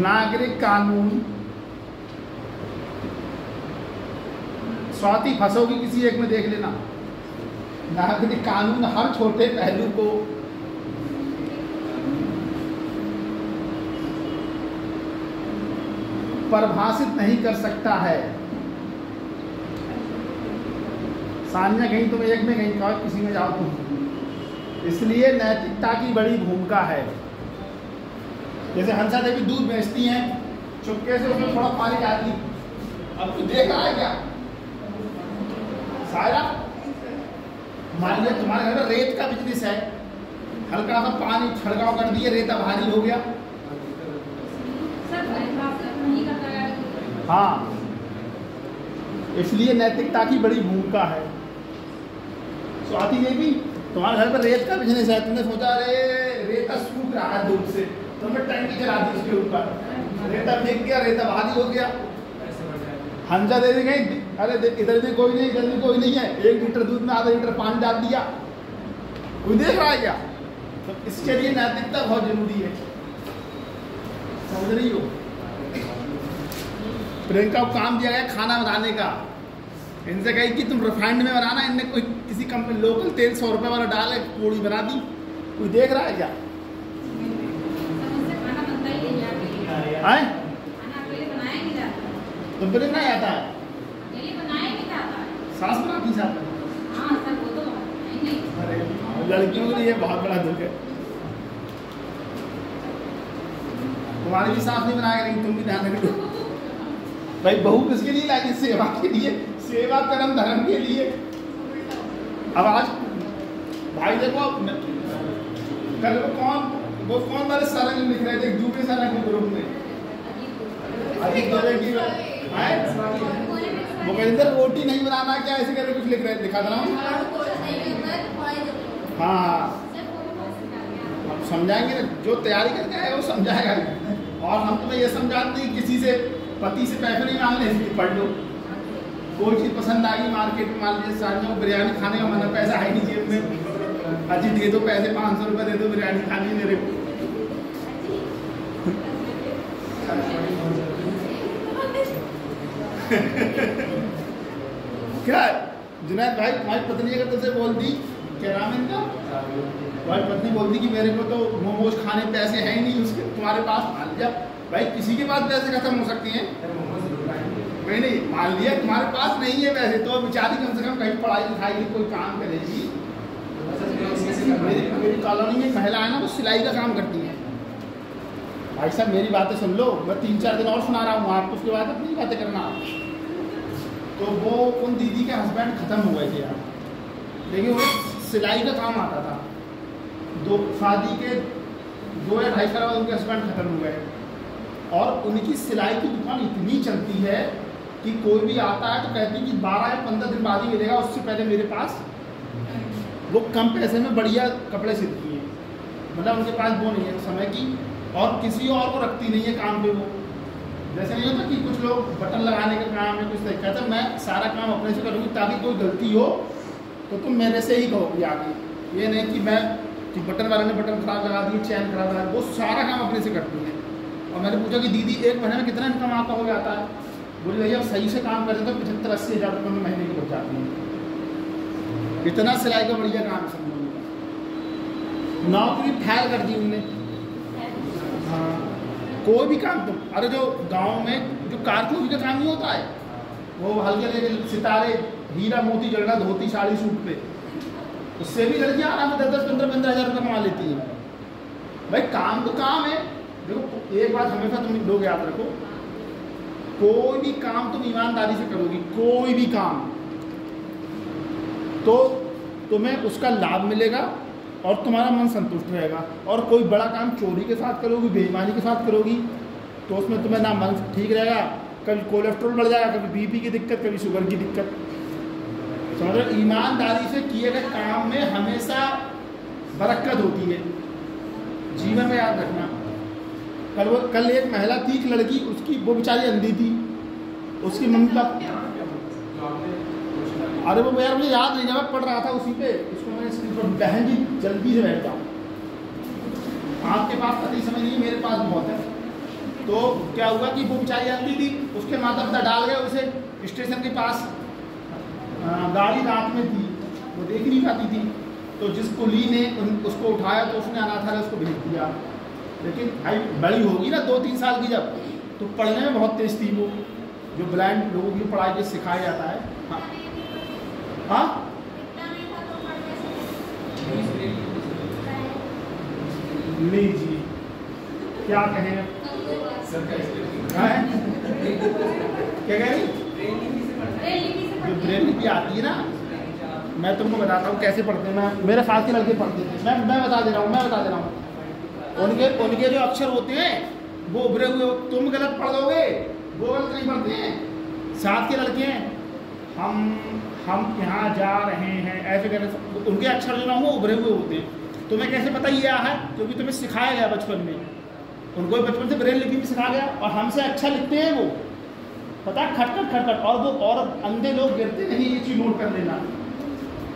नागरिक कानून। स्वाति फंसोगी किसी एक में, देख लेना। नागरिक कानून हर छोटे पहलू को परिभाषित नहीं कर सकता है। सान्या कहीं तुम एक में, कहीं कहो किसी में जाओ तुम। इसलिए नैतिकता की बड़ी भूमिका है। जैसे हंसा देवी दूध बेचती हैं, चुपके से उसमें थोड़ा पानी डालती, अब तू देख रहा है क्या? सायरा मान लिया तुम्हारे घर में रेत का बिजनेस है, हल्का सा पानी छिड़काव कर दिए, रेता भारी हो गया। हाँ, इसलिए नैतिकता की बड़ी भूमिका है। स्वाति देवी तुम्हारे घर पर रेत का बिजनेस है, तुमने सोचा अरे रेता सूख रहा है दूध से, तुमने टंकी चला दी उसके ऊपर, रेता फेंक दिया, रेता भारी हो गया। हंसा दे देंगे, अरे इधर भी कोई नहीं, इधर भी कोई नहीं है, 1 लीटर दूध में आधा लीटर पानी डाल दिया, कोई देख रहा है क्या? तो इसके लिए नैतिकता बहुत जरूरी है, समझ रही हो? प्रियंका को काम दिया गया खाना बनाने का, इनसे कही कि तुम रिफाइंड में बनाना, इनने कोई किसी कंपनी लोकल तेल 100 रुपये वाला डाल के पूड़ी बना दी, कोई देख रहा है क्या? आए तुम पे नहीं आता है, सास बनाती साथ में। अरे लड़कियों के लिए बहुत बड़ा दुख है। तुम्हारी भी सास नहीं बनाएगा, लेकिन तुम भी ध्यान रखो भाई। बहू किसके लिए लाएगी? सेवा के लिए, सेवा कर्म धर्म के लिए। अब आज भाई देखो कल वो कौन वाले सरंग लिख रहे थे दूसरे सरंग के ग्रुप में, अजीत दोले की वो कहते रोटी नहीं बनाना क्या, ऐसे करके कुछ लिख रहे, दिखा दे रहा हूँ। हाँ अब समझाएंगे ना, जो तैयारी करके आएगा वो समझाएगा। और हम तुम्हें ये समझाते हैं किसी से पति से पैसे नहीं मांगने, इसलिए पढ़ लो। कोई चीज़ पसंद आ गई मार्केट में, मान लीजिए साझा को बिरयानी खाने का मन है, पैसा है नहीं जेब में, अजी दे दो पैसे, 500 रुपये दे दो, बिरयानी खानी है मेरे को। क्या जुनैद भाई, तुम्हारी पत्नी अगर तुझसे बोलती, क्या नाम है इनका, तुम्हारी पत्नी बोलती कि मेरे को तो मोमोज खाने पैसे हैं ही नहीं उसके, तुम्हारे पास मान लिया भाई, किसी के पास पैसे खत्म हो सकती हैं, नहीं मान लिया तुम्हारे पास नहीं है पैसे, तो बेचारी कम से कम कहीं पढ़ाई लिखाई कोई काम करेगी। मेरी कॉलोनी में महिला है ना, वो सिलाई का काम करती है। भाई साहब मेरी बातें सुन लो, मैं 3-4 दिन और सुना रहा हूँ आपको, उसके बाद अपनी बातें करना। तो वो उन दीदी के हस्बैंड ख़त्म हो गए थे यार, लेकिन वो सिलाई का काम आता था। शादी के 2 या 2.5 साल बाद उनके हस्बैंड ख़त्म हो गए, और उनकी सिलाई की दुकान इतनी चलती है कि कोई भी आता है तो कहती है कि 12 या 15 दिन बाद ही मिलेगा, उससे पहले मेरे पास। वो कम पैसे में बढ़िया कपड़े सिलती हैं, मतलब उनके पास वो नहीं है समय की, और किसी और को रखती नहीं है काम पे। वो जैसे नहीं होता कि कुछ लोग बटन लगाने का काम है, कुछ नहीं कहता मैं सारा काम अपने से करूँगी, ताकि कोई गलती हो तो तुम मेरे से ही कहोगी आगे, ये नहीं कि मैं कि बटन वाले ने बटन खराब लगा दिए, चैन खराब लगा, वो सारा काम अपने से करती है। और मैंने पूछा कि दीदी 1 महीने में कितना इनकम आपका हो जाता है? बोली भैया सही से काम करते तो 75-80 हज़ार रुपये में महीने की हो जाती है। इतना सिलाई का बढ़िया काम सब लोगों का। नौकरी फैल कर दी उनने। हाँ कोई भी काम, तुम अरे जो गांव में जो कारकून का काम नहीं होता है, वो हल्के हल्के सितारे हीरा मोती जड़ना, धोती साड़ी सूट पे, उससे भी लड़कियाँ आराम से 10-10, 15-15 हज़ार रुपये कमा लेती हैं। भाई काम तो काम है। देखो एक बात हमेशा तुम लोग याद रखो, कोई भी काम तुम ईमानदारी से करोगी, कोई भी काम तो तुम्हें उसका लाभ मिलेगा और तुम्हारा मन संतुष्ट रहेगा। और कोई बड़ा काम चोरी के साथ करोगी, बेईमानी के साथ करोगी, तो उसमें तुम्हें ना मन ठीक रहेगा, कभी कोलेस्ट्रॉल बढ़ जाएगा, कभी बीपी की दिक्कत, कभी शुगर की दिक्कत। समझ लो, ईमानदारी से किए गए काम में हमेशा बरकत होती है, जीवन में याद रखना। कल एक महिला थी, एक लड़की, उसकी वो बेचारी अंधी थी, उसकी मम्मी पापा, अरे वो यार मुझे याद नहीं, जब मैं पढ़ रहा था उसी पे, उसको मैंने स्क्रीन पर, बहन जी जल्दी से बैठ जाओ, आपके पास पता ही समय नहीं, मेरे पास बहुत है। तो क्या हुआ कि वो बेचारी अंधी थी, उसके माता पिता डाल गए उसे स्टेशन के पास, गाड़ी रात में थी, वो देख नहीं पाती थी, तो जिस कुली ने उसको उठाया तो उसने अनाथालय उसको भेज दिया। लेकिन भाई बड़ी होगी ना 2-3 साल की जब, तो पढ़ने में बहुत तेज थी वो, जो ब्लाइंड लोगों की पढ़ाई जो सिखाया जाता है। हाँ हाँ, नहीं जी, क्या कहें, क्या कह रही, जो ब्रेल लिपि आती है ना, मैं तुमको बताता हूँ कैसे पढ़ते हैं। मैं मेरे साथ के लड़के पढ़ते थे, मैं बता दे रहा हूँ, उनके जो अक्षर होते हैं वो उभरे हुए, तुम गलत पढ़ दोगे, वो गलत नहीं पढ़ते हैं। साथ के लड़के हैं, हम यहाँ जा रहे हैं, ऐसे करके उनके अक्षर जो ना वो उभरे हुए होते हैं। तुम्हें कैसे पता ये है, क्योंकि तुम्हें सिखाया गया बचपन में, उनको बचपन से ब्रेल लिपि भी सिखाया गया, और हमसे अच्छा लिखते हैं वो, पता है, खटखट। और वो और अंधे लोग गिरते नहीं, ये चीज नोट कर लेना,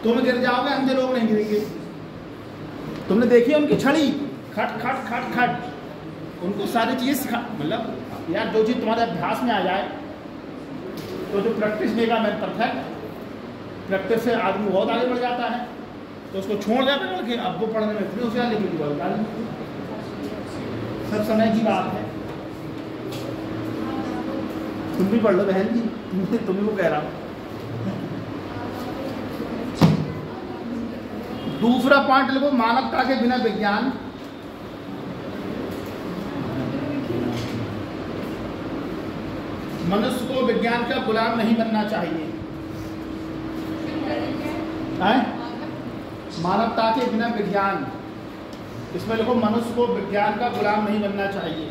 तुम गिर जाओगे, अंधे लोग नहीं गिरेंगे। तुमने देखी उनकी छड़ी, खट खट खट खट, उनको सारी चीज़ें सिखा, मतलब यार जो चीज़ तुम्हारे अभ्यास में आ जाए, तो जो प्रैक्टिस देगा मैं परफेक्ट, प्रैक्टिस से आदमी बहुत आगे बढ़ जाता है। तो उसको छोड़ जाता है कि अब वो पढ़ने में इतनी होशियार, लेकिन सब समय की बात है। तुम भी पढ़ लो बहन जी, तुम्हें को कह रहा हूँ। दूसरा पॉइंट लिखो, मानवता के बिना विज्ञान। मनुष्य को विज्ञान का गुलाम नहीं बनना चाहिए। मानवता के बिना विज्ञान, इसमें लिखो, मनुष्य को विज्ञान का गुलाम नहीं बनना चाहिए।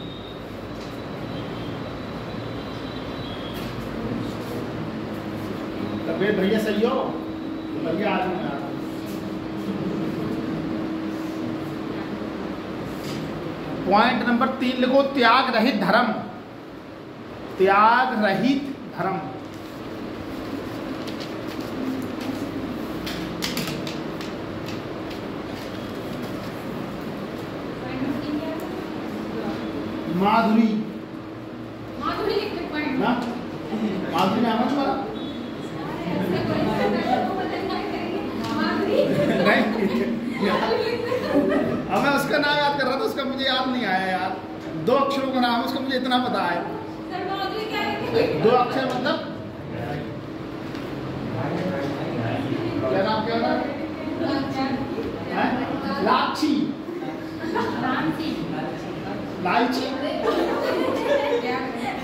तबीयत भैया सही हो, भैया आदमी आ। पॉइंट नंबर 3 लिखो, त्याग रहित धर्म। त्याग रहित धर्म, माधुरी ना, माधुरी नाम है तुम्हारा? अब मैं उसका नाम याद कर रहा था, उसका मुझे याद नहीं आया यार। 2 अक्षरों का नाम, उसका मुझे इतना पता है। 2 अक्षर मतलब क्या नाम, क्या नाम? लाची, लालची,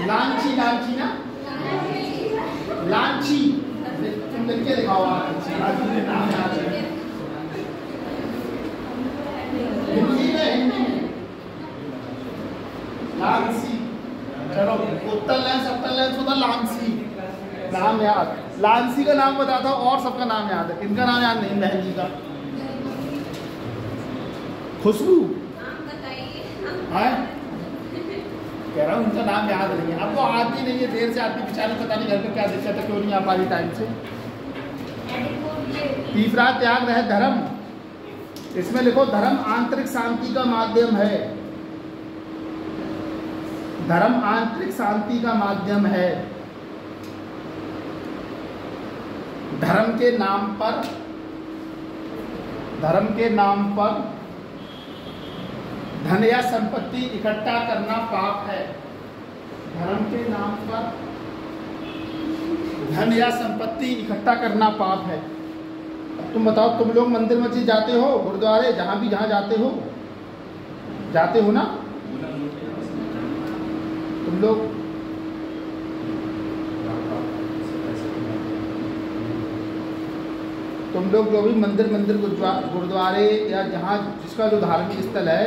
लांची, लांची ना, लांची, तुम लिख के दिखाओ। हिंदी में लांसी, चलो उत्तर लाइन सप्तर लाइन होता लांसी, नाम याद, लांसी का नाम बताता हूँ, और सबका नाम याद है, इनका नाम याद नहीं, बहन जी का। खुशबू है, कह रहा हूँ उनका नाम याद नहीं है। अब वो आती नहीं है, देर से आती बेचारी, पता नहीं घर पे क्या दिक्कत है, क्यों नहीं आ पा रही टाइम से। तीसरा, त्याग रहित धर्म। इसमें लिखो, धर्म आंतरिक शांति का माध्यम है। धर्म आंतरिक शांति का माध्यम है। धर्म के नाम पर धन या संपत्ति इकट्ठा करना पाप है। धर्म के नाम पर धन या संपत्ति इकट्ठा करना पाप है। अब तुम बताओ, तुम लोग मंदिर मस्जिद जाते हो, गुरुद्वारे, जहाँ जाते हो ना तुम लोग? तुम लोग जो भी मंदिर गुरुद्वारे या जहाँ जिसका जो धार्मिक स्थल है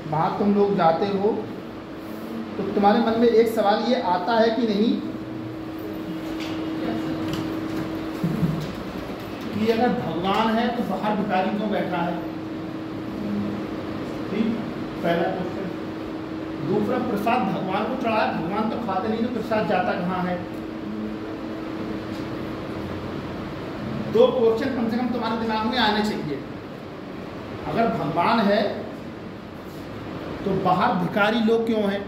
वहाँ तुम लोग जाते हो, तो तुम्हारे मन में एक सवाल ये आता है कि नहीं कि अगर भगवान है तो बाहर भिखारी क्यों बैठा है? ठीक, पहला क्वेश्चन। दूसरा, प्रसाद भगवान को चढ़ाया, भगवान तो खाते नहीं, तो प्रसाद जाता कहाँ है? दो क्वेश्चन कम से कम तुम्हारे दिमाग में आने चाहिए। अगर भगवान है तो बाहर भिखारी लोग क्यों हैं?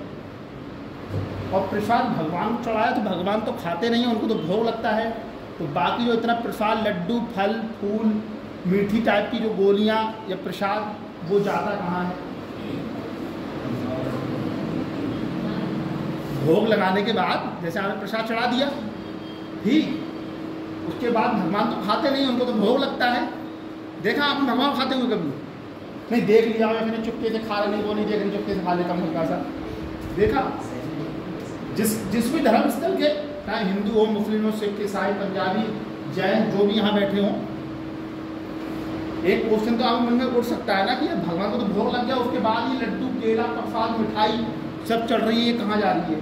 और प्रसाद भगवान को चढ़ाया तो भगवान तो खाते नहीं हैं, उनको तो भोग लगता है, तो बाकी जो इतना प्रसाद, लड्डू, फल फूल, मीठी टाइप की जो गोलियां या प्रसाद, वो जाता कहाँ है? भोग लगाने के बाद जैसे आपने प्रसाद चढ़ा दिया, ठीक, उसके बाद भगवान तो खाते नहीं, उनको तो भोग लगता है। देखा आपने भगवान खाते हुए कभी? नहीं, देख लिया या फिर चुपके से खा रहे, नहीं वो नहीं देख रहे, चुपके से खा लेता हूँ हल्का सा। देखा, जिस भी धर्म स्थल के, चाहे हिंदू हो, मुस्लिम हो, सिख, ईसाई, पंजाबी, जैन, जो भी यहाँ बैठे हों, एक क्वेश्चन तो आप मन में उठ सकता है ना कि भगवान को तो भोग लग गया, उसके बाद ये लड्डू, केला, प्रसाद, मिठाई सब चढ़ रही है, कहाँ जा रही है?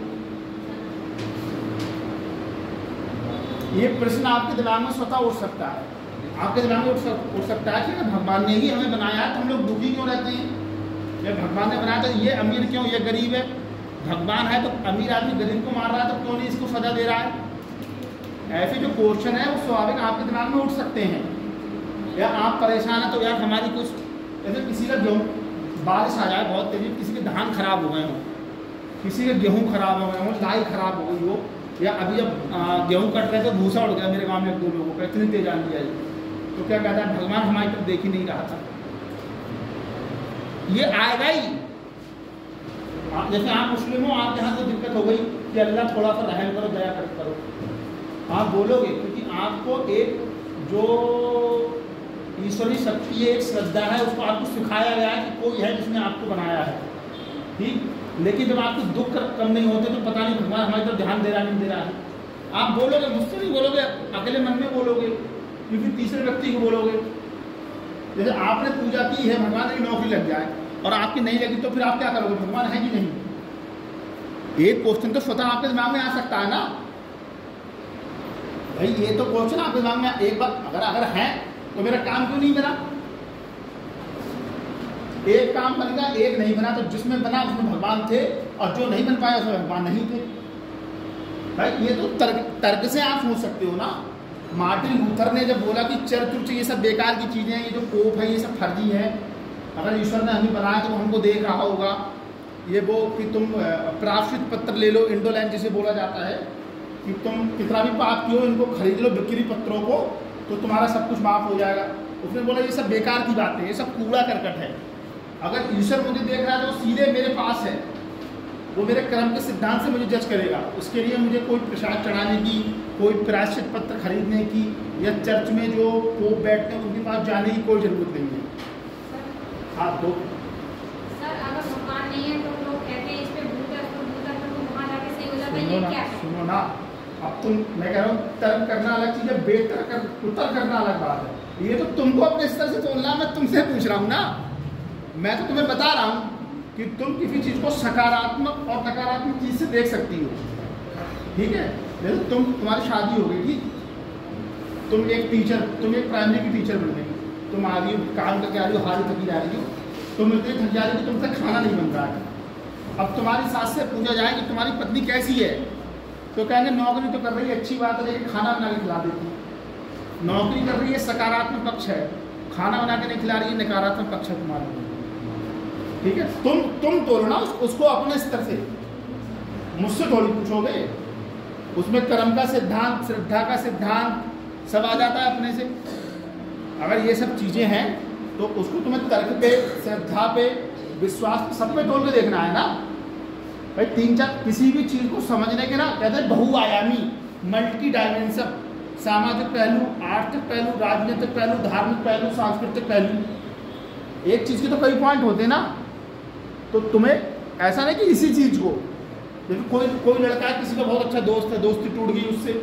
ये प्रश्न आपके दिमाग में स्वतः उठ सकता है। आपके दिमाग में उठ सकता है कि भगवान ने ही हमें बनाया है तो हम लोग दुखी क्यों रहते हैं? जब भगवान ने बनाया तो ये अमीर क्यों, ये गरीब है? भगवान है तो अमीर आदमी गरीब को मार रहा है, तो क्यों नहीं इसको सजा दे रहा है? ऐसे जो क्वेश्चन है वो स्वाभाविक आपके दिमाग में उठ सकते हैं। या आप परेशान हैं तो यार हमारी कुछ, जैसे किसी का गेहूँ, बारिश आ जाए बहुत तेजी, किसी के धान खराब हो गए हों, किसी के गेहूँ खराब हो गए हों, लाई खराब हो गई हो, या अभी जब गेहूँ कट रहे तो भूसा उड़ गया मेरे गांव में 1-2 लोगों का, इतनी तेज आंधी आई, तो क्या कहता है, भगवान हमारी तरफ देख ही नहीं रहा था। ये आएगा ही। जैसे आप मुस्लिम हो, आपके यहाँ कोई दिक्कत हो गई कि अल्लाह थोड़ा सा रहम करो, दया करो, आप बोलोगे, क्योंकि आपको एक जो ईश्वरीय शक्ति है, एक श्रद्धा है, उसको आपको सिखाया गया है कि कोई है जिसने आपको बनाया है, ठीक। लेकिन जब आपको दुख कम नहीं होते तो पता नहीं भगवान हमारी तरफ ध्यान दे रहा नहीं दे रहा है, आप बोलोगे, मुझसे नहीं बोलोगे, अकेले मन में बोलोगे, क्योंकि तीसरे व्यक्ति को बोलोगे। जैसे आपने पूजा की है, भगवान की नौकरी लग जाए और आपकी नहीं लगी, तो फिर आप क्या करोगे? भगवान है कि नहीं? एक क्वेश्चन तो स्वतः आपके दिमाग में आ सकता है ना भाई, ये तो क्वेश्चन आपके दिमाग में एक बार अगर है तो मेरा काम क्यों नहीं बना? एक काम बन गया, एक नहीं बना, तो जिसमें बना उसमें भगवान थे, और जो नहीं बन पाया उसमें भगवान नहीं थे। भाई ये तो तर्क से आप सोच सकते हो ना। मार्टिन लूथर ने जब बोला कि चर्च ये सब बेकार की चीज़ें हैं, ये जो पोप है ये सब फर्जी है, अगर ईश्वर ने हमें बनाया तो वो हमको देख रहा होगा, ये वो कि तुम प्रायश्चित पत्र ले लो, इंडोलेंस जिसे बोला जाता है, कि तुम कितना भी पाप कियो इनको खरीद लो बिक्री पत्रों को, तो तुम्हारा सब कुछ माफ हो जाएगा। उसने बोला ये सब बेकार की बातें, ये सब कूड़ा करकट है। अगर ईश्वर मुझे देख रहा है तो सीधे मेरे पास है, वो मेरे कर्म के सिद्धांत से मुझे जज करेगा। उसके लिए मुझे कोई प्रसाद चढ़ाने की, कोई प्रायश्चित पत्र खरीदने की, या चर्च में जो पोप बैठते हैं उनके पास जाने की कोई ज़रूरत नहीं है। आप दो सर, अगर भगवान नहीं है तो लोग कहते हैं इस पे भूत है, तो वहाँ जाके सही हो जाता है, ये क्या है? सुनो ना, अब तुम, मैं कह रहा हूँ तर्क करना अलग चीज़ है, उत्तर करना अलग बात है। ये तो तुमको अपने स्तर से तोड़ना, मैं तुमसे पूछ रहा हूँ ना, मैं तो तुम्हें बता रहा हूँ कि तुम किसी चीज़ को सकारात्मक और नकारात्मक चीज़ से देख सकती हो, ठीक है। जैसे तुम्हारी शादी हो गई, ठीक, तुम एक टीचर, तुम एक प्राइमरी की टीचर बन गई, तुम आ रही हो काम करके आ रही हो, हारी थकी जा रही हो, तुम इतनी थक जा रही हो तुमसे खाना नहीं बन रहा है। अब तुम्हारी सास से पूछा जाए कि तुम्हारी पत्नी कैसी है, तो कहेंगे नौकरी तो कर रही है, अच्छी बात है, लेकिन खाना बना के खिला देती है। नौकरी कर रही है, सकारात्मक पक्ष है, खाना बना के नहीं खिला रही है, नकारात्मक पक्ष है तुम्हारा, ठीक है। तुम तोड़ो ना उसको अपने स्तर से, मुझसे थोड़ी पूछोगे। उसमें कर्म का सिद्धांत, श्रद्धा का सिद्धांत सब आ जाता है अपने से। अगर ये सब चीज़ें हैं तो उसको तुम्हें तर्क पे, श्रद्धा पे, विश्वास पे, सब पे तोड़ के देखना है ना भाई। 3-4 किसी भी चीज़ को समझने के ना कहते हैं बहुआयामी, मल्टी डायमेंशन, सामाजिक पहलू, आर्थिक पहलू, राजनीतिक पहलू, धार्मिक पहलू, सांस्कृतिक पहलू, एक चीज़ के तो कई पॉइंट होते हैं ना। तो तुम्हें ऐसा नहीं कि इसी चीज़ को, जैसे कोई लड़का है, किसी का बहुत अच्छा दोस्त है, दोस्ती टूट गई उससे,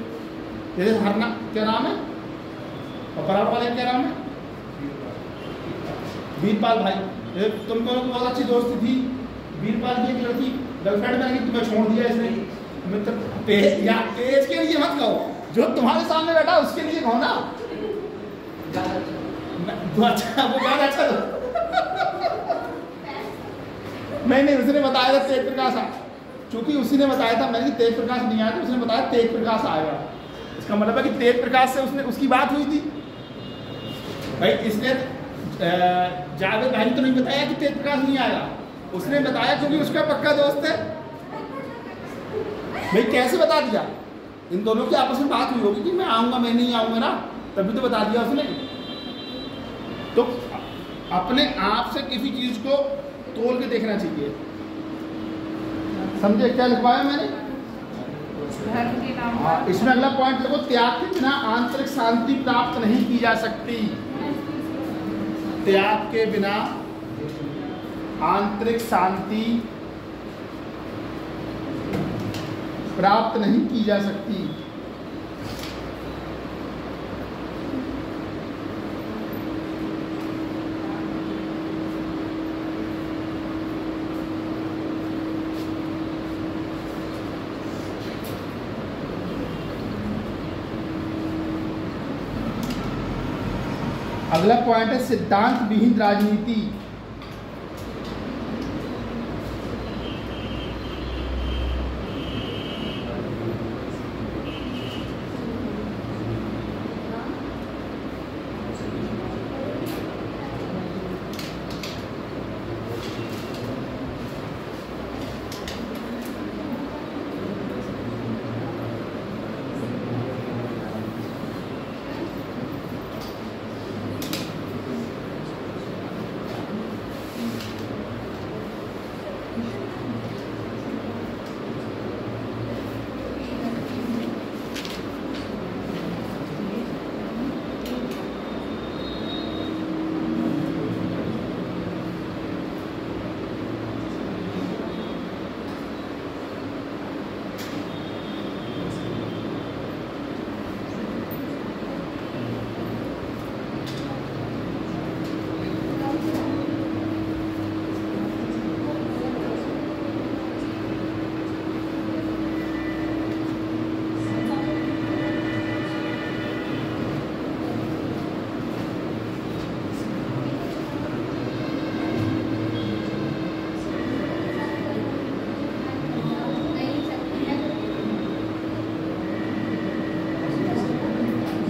जैसे हरना, क्या नाम है, और बराबर वाले का क्या नाम है? वीरपाल भाई। तुम दोनों की बहुत अच्छी दोस्ती थी। वीरपाल की एक लड़की गर्लफ्रेंड बन गई, तुम्हें छोड़ दिया इसने। मतलब पेज के लिए मत कहो, जो तुम्हारे सामने बैठा उसके लिए कहो ना। अच्छा, वो ज्यादा अच्छा नहीं, उसने बताया था तेज प्रकाश, चूंकि उसी ने बताया था, मैंने तेज प्रकाश नहीं आया तो उसने बताया तेज प्रकाश आएगा। इसका मतलब है कि तेज प्रकाश से उसकी बात हुई थी भाई। इसने जावेद भाई तो नहीं बताया कि तेज प्रकाश नहीं आएगा, उसने बताया क्योंकि उसका पक्का दोस्त है भाई। कैसे बता दिया? इन दोनों की आपस में बात हुई होगी कि मैं आऊंगा, मैं नहीं आऊंगा ना, तभी तो बता दिया उसने। तो अपने आप से किसी चीज को तोल के देखना चाहिए। समझे क्या लिखवाया मैंने? हाँ, इसमें अगला पॉइंट देखो, त्याग के बिना आंतरिक शांति प्राप्त नहीं की जा सकती। त्याग के बिना आंतरिक शांति प्राप्त नहीं की जा सकती। अगला पॉइंट है सिद्धांत विहीन राजनीति।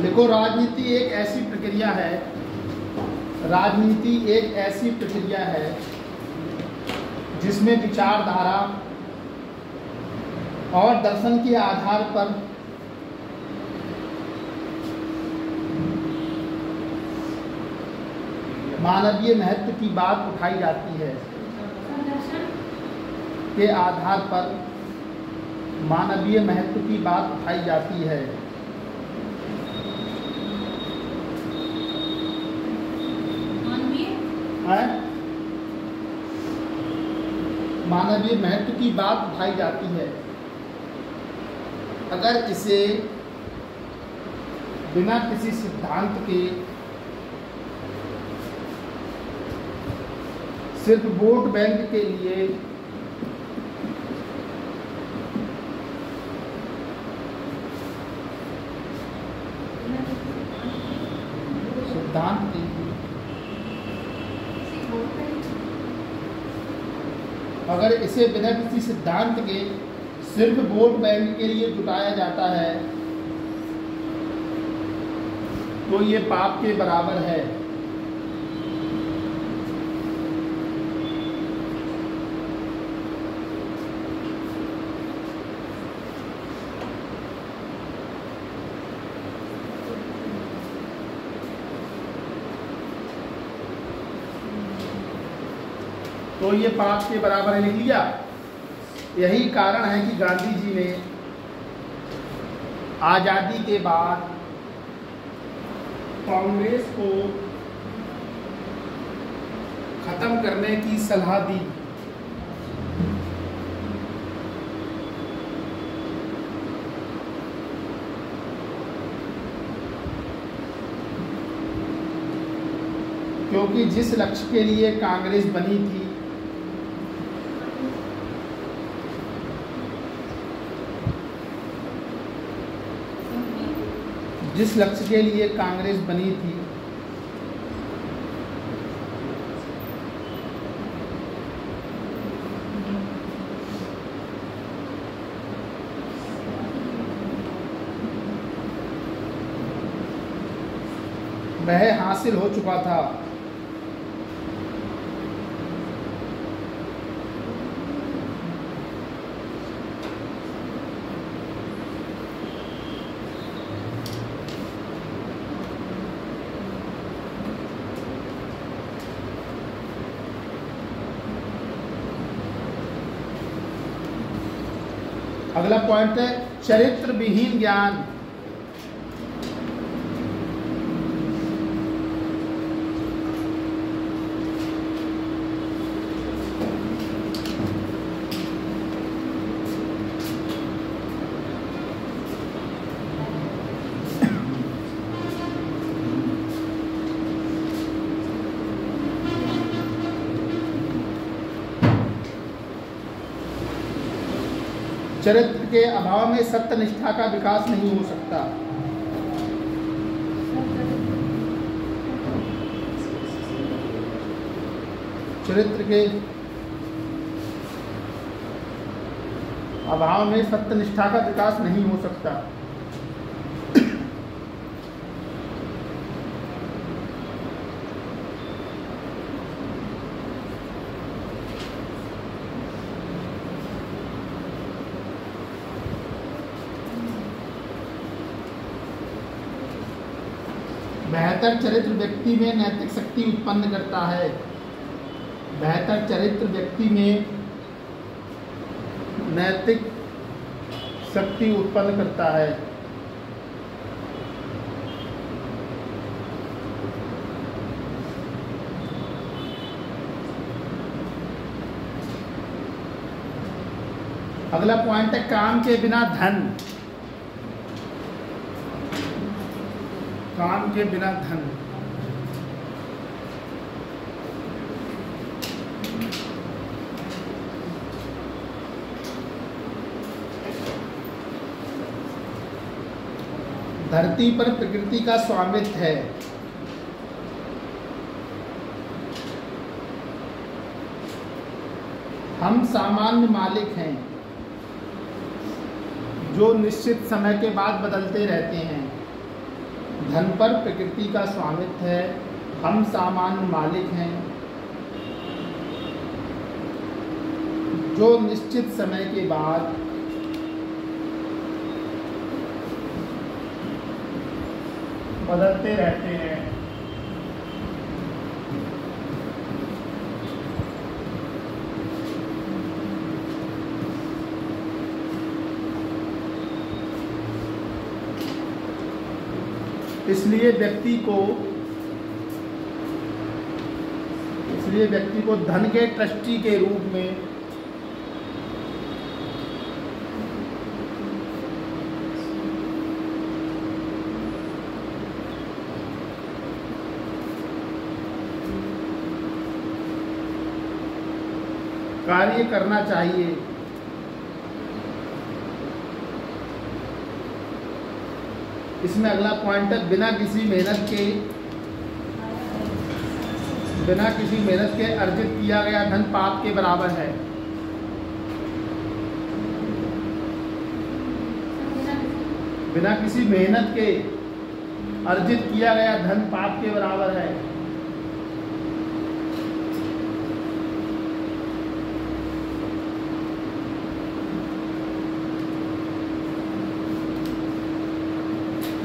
देखो, राजनीति एक ऐसी प्रक्रिया है, राजनीति एक ऐसी प्रक्रिया है जिसमें विचारधारा और दर्शन के आधार पर मानवीय महत्व की बात उठाई जाती है। के आधार पर मानवीय महत्व की बात उठाई जाती है। मानवीय महत्व की बात उठाई जाती है। अगर इसे बिना किसी सिद्धांत के सिर्फ वोट बैंक के लिए सिद्धांत के अगर इसे बिना किसी सिद्धांत के सिर्फ वोट बैंक के लिए जुटाया जाता है तो ये पाप के बराबर है। तो ये पाप के बराबर है, लिख लिया। यही कारण है कि गांधी जी ने आज़ादी के बाद कांग्रेस को खत्म करने की सलाह दी। क्योंकि जिस लक्ष्य के लिए कांग्रेस बनी थी जिस लक्ष्य के लिए कांग्रेस बनी थी वह हासिल हो चुका था। अगला पॉइंट है चरित्र विहीन ज्ञान। चरित्र के अभाव में सत्य निष्ठा का विकास नहीं हो सकता। चरित्र के अभाव में सत्य निष्ठा का विकास नहीं हो सकता। बेहतर चरित्र व्यक्ति में नैतिक शक्ति उत्पन्न करता है। बेहतर चरित्र व्यक्ति में नैतिक शक्ति उत्पन्न करता है। अगला पॉइंट है काम के बिना धन। काम के बिना धन। धरती पर प्रकृति का स्वामित्व है। हम सामान्य मालिक हैं जो निश्चित समय के बाद बदलते रहते हैं। धन पर प्रकृति का स्वामित्व है। हम सामान्य मालिक हैं जो निश्चित समय के बाद बदलते रहते हैं। इसलिए व्यक्ति को धन के ट्रस्टी के रूप में कार्य करना चाहिए। इसमें अगला पॉइंट है बिना किसी मेहनत के अर्जित किया गया धन पाप के बराबर है। बिना किसी मेहनत के अर्जित किया गया धन पाप के बराबर है।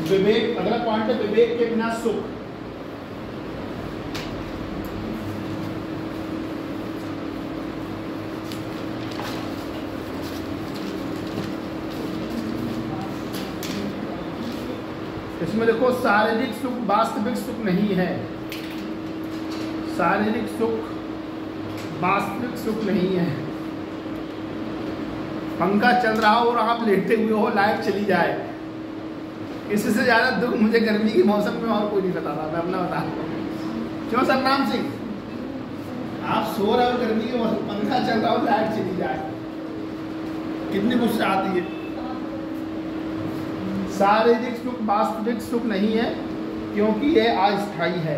विवेक। अगला पॉइंट है विवेक के बिना सुख। इसमें देखो शारीरिक सुख वास्तविक सुख नहीं है। शारीरिक सुख वास्तविक सुख नहीं है। पंखा चल रहा हो और आप लेटे हुए हो, लाइट चली जाए, इससे ज़्यादा दुख मुझे गर्मी के मौसम में और कोई नहीं बताता। मैं अपना बता रहा हूँ। क्यों सतनाम सिंह, आप सो रहे हो, गर्मी के मौसम, पंखा चल रहा हो, लाइट चली जाए, कितनी गुस्सा आती है। शारीरिक सुख वास्तविक सुख नहीं है, क्योंकि यह अस्थायी है।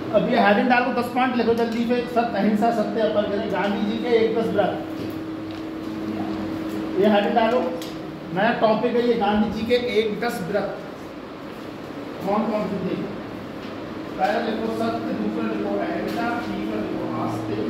अब ये हेडिंग डालो, 10 पॉइंट लिखो जल्दी से। सत्य, अहिंसा, सत्य, अपरिग्रह, गांधी जी के 1-10 व्रत, ये हेडिंग डालो। नया टॉपिक है ये, गांधी जी के 1-10 व्रत। कौन कौन से देखो, पहले लिखो सत्य, दूसरा लिखो अहिंसा, तीसरा लिखो आस्तिक,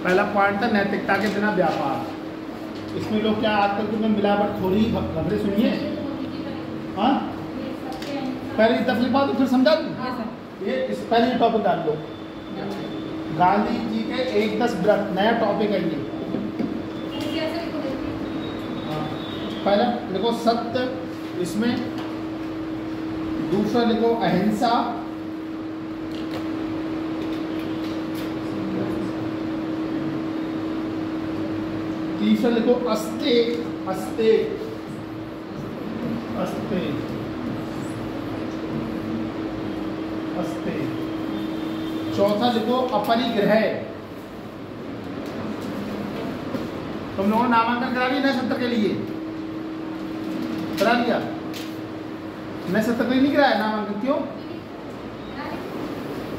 पहला पॉइंट था नैतिकता के बिना व्यापार। इसमें लोग क्या आजकल तुम्हें मिलावटखोरी खबरें सुनिए। हाँ, पहले तकलीफ बात तो फिर समझा दूँ। ये इस पहले टॉपिक डाल लो, गांधी जी के 1-10 व्रत, नया टॉपिक है ये। पहला लिखो सत्य, इसमें दूसरा लिखो अहिंसा, तीसरा लिखो अस्ते, अस्ते, अस्ते, अस्ते, चौथा लिखो अपरिग्रह। तुम लोगों ने नामांकन करा लिया नए सत्र के लिए? करा लिया? नए सत्र के लिए नहीं कराया नामांकन, क्यों?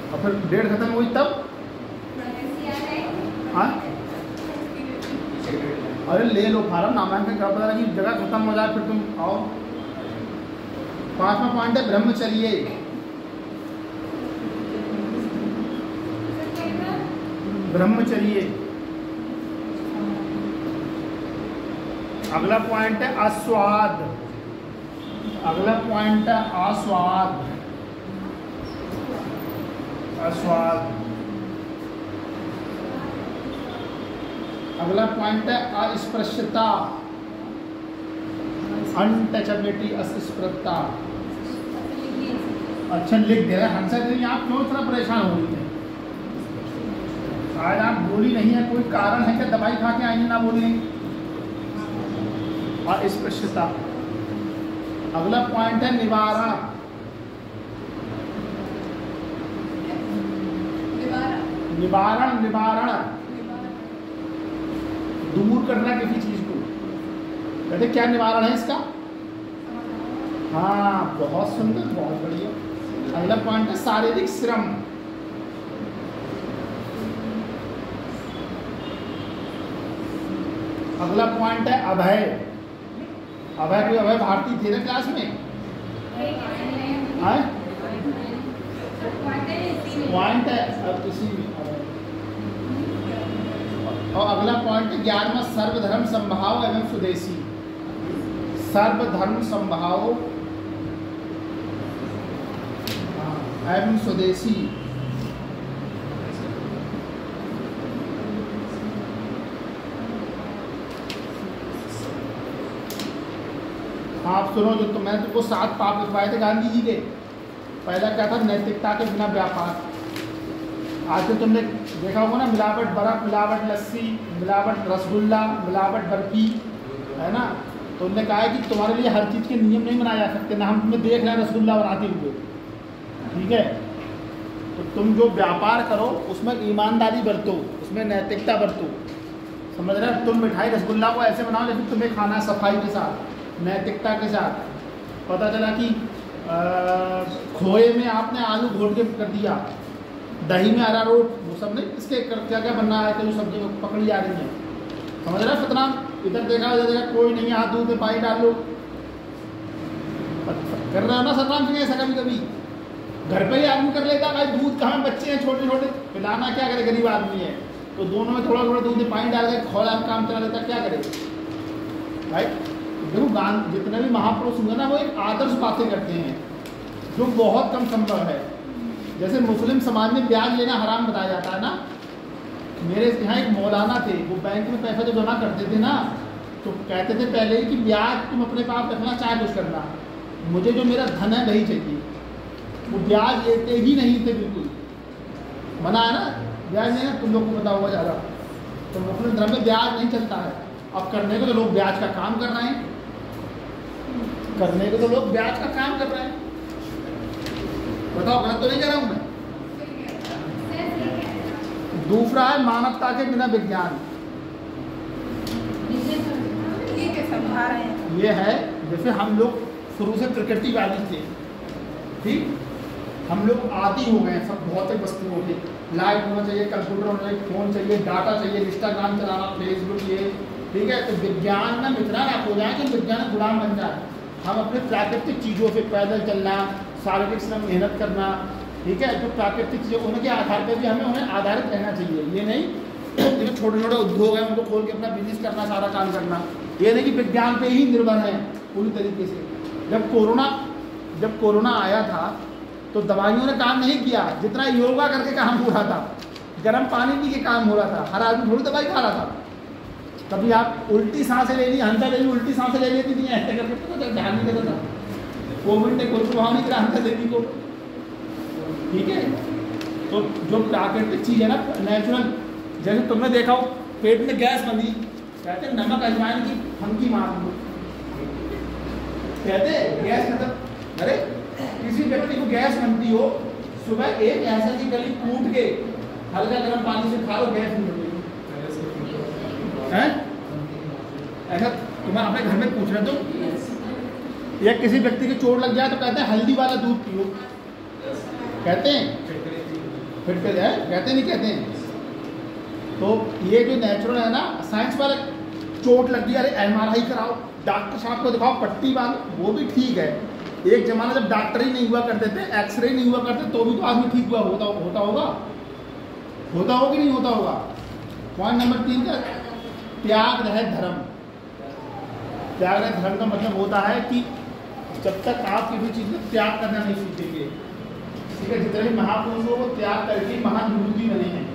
और फिर डेट खत्म हुई तब? हाँ, अरे ले लो फार्म, नामांकन का पता लगी जगह खत्म हो जाए फिर तुम आओ। 5वां पॉइंट है ब्रह्मचर्य। ब्रह्मचर्य। अगला पॉइंट है आस्वाद। अगला पॉइंट है आस्वाद, आस्वाद। अगला पॉइंट है अस्पृश्यता, अनटचेबिलिटी, अस्पृश्यता। अच्छा लिख दे रहे हैं हंसा जी, आप क्यों इतना परेशान हो रही हैं? आज आप बोली नहीं है, कोई कारण है क्या? दवाई खा के आई ना बोलने? अस्पृश्यता। अगला पॉइंट है निवारण। निवारण, निवारण, दूर करना किसी चीज को। कहते क्या निवारण है इसका? हाँ, बहुत सुंदर, बहुत बढ़िया। अगला पॉइंट है शारीरिक श्रम। अगला पॉइंट है अभय। अभय कोई अभय भारती थे ना क्लास में? पॉइंट है इसी में। और अगला पॉइंट 11वां सर्वधर्म संभाव एवं स्वदेशी। सर्वधर्म संभाव एवं स्वदेशी। आप सुनो, जो तो मैं तुमको 7 पाप लिखवाए थे गांधी जी के। पहला क्या था? नैतिकता के बिना व्यापार। आज तो तुमने देखा होगा ना, मिलावट बर्फ, मिलावट लस्सी, मिलावट रसगुल्ला, मिलावट बर्फी, है ना। तो उन्होंने कहा है कि तुम्हारे लिए हर चीज़ के नियम नहीं बनाए जा सकते ना। हम तुम्हें देख रहे हैं रसगुल्ला बनाते हुए, ठीक है। तो तुम जो व्यापार करो उसमें ईमानदारी बरतो, उसमें नैतिकता बरतो, समझ रहे हो। तुम मिठाई रसगुल्ला को ऐसे बनाओ लेकिन तुम्हें खाना सफाई के साथ, नैतिकता के साथ। पता चला कि खोए में आपने आलू घोट के कर दिया, दही में अरारोट, वो सब नहीं, इसके क्या क्या बनना है, तो सब्जी पकड़ी जा रही है, समझ रहे हो सतनाम। इधर देखा उधर देखा, कोई नहीं, हाथ दूध में पानी डाल लो, कर रहे हो ना सतनाम सिंह ऐसा? कभी कभी घर पे ही आदमी कर लेता, भाई दूध कहाँ, बच्चे हैं छोटे छोटे, पिलाना क्या करे, गरीब आदमी है, तो दोनों में थोड़ा थोड़ा दूध में पानी डाल के खोला काम चला लेता, क्या करे भाई। देखो जितने भी महापुरुष होंगे ना, वो एक आदर्श बातें करते हैं जो बहुत कम संभव है। जैसे मुस्लिम समाज में ब्याज लेना हराम बताया जाता है ना, मेरे यहाँ एक मौलाना थे, वो बैंक में पैसा जब जमा करते थे ना तो कहते थे पहले ही कि ब्याज तुम अपने पास रखना चाहे कुछ करना, मुझे जो मेरा धन है वही चाहिए। वो ब्याज लेते ही नहीं थे बिल्कुल, मना है ना ब्याज लेना, तुम लोग को पता होगा ज़्यादा। तो मुस्लिम धर्म में ब्याज नहीं चलता है। अब करने को तो लोग ब्याज का काम कर रहे हैं, करने को तो लोग ब्याज का काम कर रहे हैं। बताओ गलत तो नहीं कह रहा हूँ मैं। दूसरा है मानवता के बिना विज्ञान। ये है जैसे हम लोग शुरू से प्रकृतिवादी थे, ठीक, हम लोग आदी हो गए सब भौतिक वस्तुओं के। लाइट होना चाहिए, कंप्यूटर होना चाहिए, फोन चाहिए, डाटा चाहिए, इंस्टाग्राम चलाना, फेसबुक, ये ठीक है। तो विज्ञान में इतना राख हो जाए कि विज्ञान गुलाम बन जाए। हम अपने प्राकृतिक चीज़ों से पैदल चलना, शारीरिक श्रम, मेहनत करना, ठीक है, जो प्राकृतिक चीज़ें उनके आधार पर भी हमें उन्हें आधारित रहना चाहिए। ये नहीं जो छोटे छोटे उद्योग हैं उनको खोल के अपना बिजनेस करना, सारा काम करना। ये नहीं कि विज्ञान पे ही निर्भर है पूरी तरीके से। जब कोरोना आया था तो दवाइयों ने काम नहीं किया, जितना योगा करके काम हो रहा था, गर्म पानी पी के काम हो रहा था। हर आदमी थोड़ी दवाई खा रहा था। कभी आप उल्टी सांसें ले ली, हंसा ले ली, उल्टी सांसें ले लेती थी ऐसे करके, तो ध्यान नहीं देता था। कोविड ने कोई प्रभाव नहीं करा हंसा लेती को, ठीक है। तो जो प्राकृतिक चीज़ है ना, नेचुरल, जैसे तुमने देखा हो पेट में गैस बनी, कहते नमक अजवाइन की फंकी मार दो, कहते गैस खत्म। अरे किसी व्यक्ति को गैस बनती हो, सुबह एक ऐसा की कली कूट के हल्का गर्म पानी से खा लो, गैस नहीं बनती है। ऐसा तुम्हारे अपने घर में पूछ रहे तुम, या किसी व्यक्ति की चोट लग जाए तो कहते हैं हल्दी वाला दूध पियो, कहते हैं, फिर कहते नहीं कहते हैं। तो ये जो नेचुरल है ना, साइंस वाले चोट लग गई, अरे MRI कराओ, डॉक्टर साहब को दिखाओ, पट्टी बांधो, वो भी ठीक है। एक जमाना जब डॉक्टर ही नहीं हुआ करते थे, एक्सरे नहीं हुआ करते, तो भी तो आदमी ठीक हुआ होता होगा कि नहीं होता होगा। पॉइंट नंबर 3 का त्याग रहे धर्म। त्याग रहे धर्म का मतलब होता है कि जब तक आप किसी चीज़ में त्याग करना नहीं सीखेंगे, ठीक है, जितने भी महापुरुष हो वो त्याग करके महान विभूति बने हैं।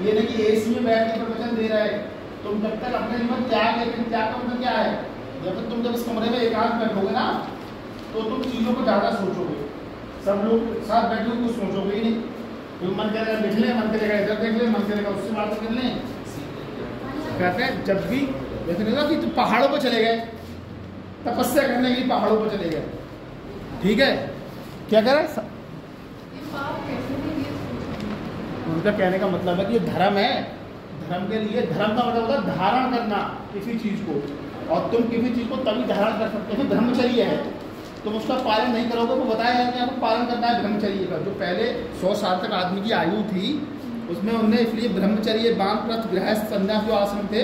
ये नहीं कि AC में बैठ के प्रवचन दे रहा है, तुम जब तक अपने जीवन त्याग, लेकिन त्याग का मतलब क्या है, जब इस कमरे में एकांत बैठोगे ना तो तुम चीज़ों को ज़्यादा सोचोगे। सब लोग साथ बैठे कुछ सोचोगे ही नहीं, तो मन करेगा लिख लें, मन करेगा इधर देख लें, मन करेगा उससे बात कर लें। कहते हैं जब भी जैसे नहीं कि तुम पहाड़ों पर चले गए तपस्या करने के लिए, पहाड़ों पर चले गए, ठीक है, क्या कह रहे हैं, उनका कहने का मतलब है कि ये धर्म है। धर्म के लिए, धर्म का मतलब होता है धारण करना किसी चीज़ को, और तुम किसी चीज़ को तभी धारण कर सकते हो, ब्रह्मचर्य है। तुम उसका पालन नहीं करोगे, वो बताया है कि आपको पालन करना है ब्रह्मचर्य का। जो पहले 100 साल तक आदमी की आयु थी, उसमें उनने इसलिए ब्रह्मचर्य, वानप्रस्थ, गृहस्थ, संन्यास जो आश्रम थे,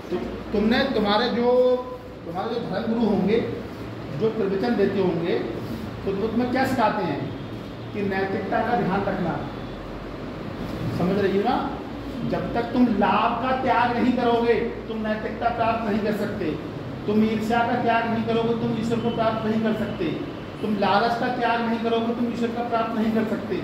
तो तुमने तुम्हारे जो धर्म गुरु होंगे, जो प्रवचन देते होंगे, तो तुम्हें क्या सिखाते हैं कि नैतिकता का ध्यान रखना। समझ रही हो ना, जब तक तुम लाभ का त्याग नहीं करोगे तुम नैतिकता प्राप्त नहीं कर सकते। तुम ईर्ष्या का त्याग नहीं करोगे तुम ईश्वर को प्राप्त नहीं कर सकते। तुम लालच का त्याग नहीं करोगे तुम ईश्वर का प्राप्त नहीं कर सकते।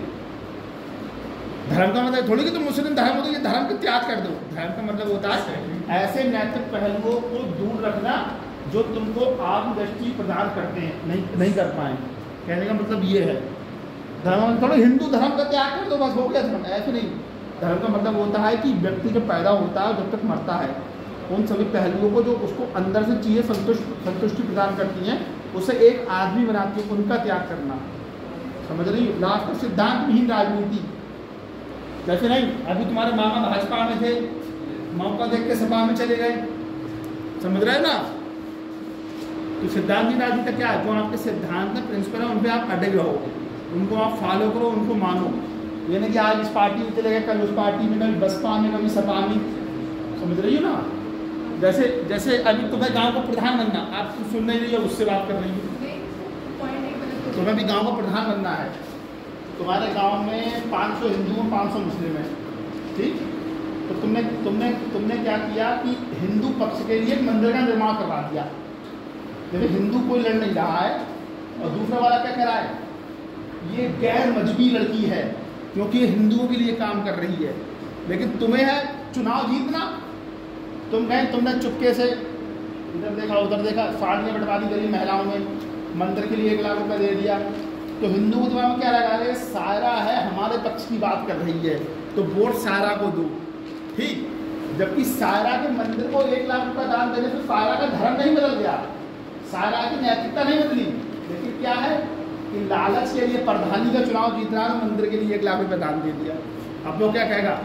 धर्म का मतलब थोड़ी कि तुम मुस्लिम धर्म हो तो ये धर्म का त्याग कर दो। धर्म का मतलब होता है ऐसे नैतिक पहलुओं को दूर रखना जो तुमको आत्मदृष्टि प्रदान करते हैं, नहीं कर पाए। कहने का मतलब ये है। धर्म थोड़ा हिंदू धर्म का त्याग कर दो बस हो गया धर्म, ऐसे नहीं। धर्म का मतलब होता है कि व्यक्ति जब पैदा होता है जब तक मरता है उन सभी पहलुओं को जो उसको अंदर से चीज़ें संतुष्टि प्रदान करती हैं उसे एक आदमी बनाती है, उनका त्याग करना। समझ रही हो? लास्ट में सिद्धांतहीन राजनीति जैसे नहीं। अभी तुम्हारे मामा भाजपा में थे, मौका देख के सपा में चले गए, समझ रहे हो ना। तो सिद्धांतहीन राजनीति क्या है? जो आपके सिद्धांत में प्रिंसिपल है उन पर आप अड़े रहो, उनको आप फॉलो करो, उनको मानो। ये नहीं कि आज इस पार्टी में चले गए कल उस पार्टी में, कभी बसपा में कभी सपा में। समझ रही हो ना। जैसे अभी तुम्हें गांव का प्रधान बनना, आप कुछ सुन नहीं रही हो, उससे बात कर रही हो। तुम्हें भी गांव का प्रधान बनना है। तुम्हारे गांव में 500 हिंदू और 500 मुस्लिम हैं, ठीक। तो तुमने क्या किया कि हिंदू पक्ष के लिए एक मंदिर का निर्माण करवा दिया। जैसे हिंदू कोई लड़ नहीं रहा है और दूसरा वाला क्या कह रहा है, ये गैर मजहबी लड़की है क्योंकि ये हिंदुओं के लिए काम कर रही है। लेकिन तुम्हें है चुनाव जीतना। तुम गए, तुमने चुपके से इधर देखा उधर देखा, साड़ियाँ बंटवारी करी महिलाओं में, मंदिर के लिए 1 लाख रुपये दे दिया, तो हिंदू के दिमाग में क्या लगा रहे, सायरा है हमारे पक्ष की बात कर रही है तो वोट सायरा को दो, ठीक। जबकि सायरा के मंदिर को 1 लाख रुपये दान देने से सायरा का धर्म नहीं बदल गया, सायरा की नैतिकता नहीं बदली, लेकिन क्या है कि लालच के लिए प्रधानी का चुनाव जीतना है, मंदिर के लिए 1 लाख रुपये दान दे दिया। अब वो क्या कहेगा,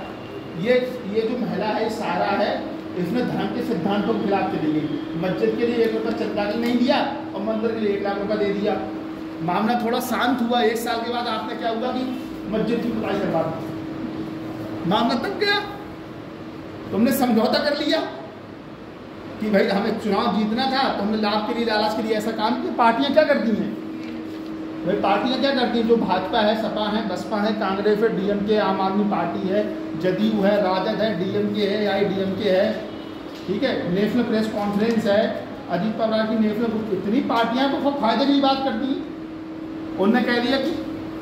ये जो महिला है सायरा है, इसने धर्म के सिद्धांतों के खिलाफ चली गई, मस्जिद के लिए 1 रुपये चंदा नहीं दिया और मंदिर के लिए 1 लाख रुपये दे दिया। मामला थोड़ा शांत हुआ, 1 साल के बाद आपने क्या हुआ कि मस्जिद की खुदाई करवा दी, मामला तक गया, तुमने समझौता कर लिया कि भाई हमें चुनाव जीतना था, तो हमने लाभ के लिए लालच के लिए ऐसा काम किया। पार्टियां क्या करती हैं भाई, पार्टियां क्या करती हैं, जो भाजपा है, सपा है, बसपा है, कांग्रेस है, डीएमके, आम आदमी पार्टी है, जदयू है, राजद है, डीएमके है, AIDMK है, ठीक है, नेशनल प्रेस कॉन्फ्रेंस है, अजीत पवार की नेशनल, इतनी पार्टियां तो सब फायदे की बात करती हैं। उन्होंने कह दिया कि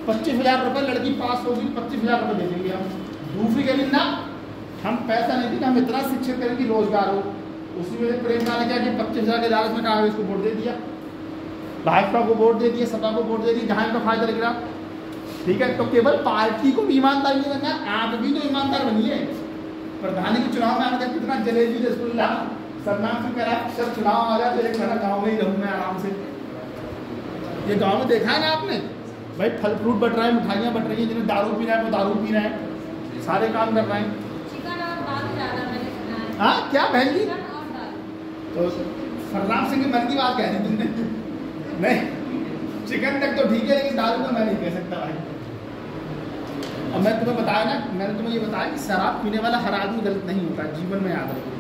25,000 रुपये लड़की पास होगी, 25,000 रुपये दे देंगे हम। दूसरी कह दी ना, हम पैसा नहीं देंगे, हम इतना शिक्षित करें कि रोजगार हो। उसी में प्रेमदा ने क्या कि 25,000 के लालच में कांग्रेस को वोट दे दिया, भाजपा को वोट दे दिया, सपा को वोट दे दी, जहाँ इनका फायदा लग रहा, ठीक है। तो केवल पार्टी को भी ईमानदार नहीं बनना, आप भी तो ईमानदार बनिए। प्रधानी के चुनाव में आने का कितना जलेबी रसगुल्ला सरनाम से करा, सब चुनाव आ गया तो एक खाना गाँव में ही रहूँ मैं आराम से। ये गाँव में देखा है ना आपने भाई, फल फ्रूट बट रहा है, मिठाइयाँ बट रही हैं, जिन्हें दारू पीना है वो दारू पी रहे हैं, सारे काम कर रहे हैं। हाँ क्या बहन जी, तो सरनाम सिंह के मन की बात कह दी तुमने, नहीं चिकन तक तो ठीक है, लेकिन दारू तो मैं नहीं कह सकता भाई। अब मैं तुम्हें बताया ना, मैंने तुम्हें ये बताया कि शराब पीने वाला हर आदमी गलत नहीं होता, जीवन में याद रखो।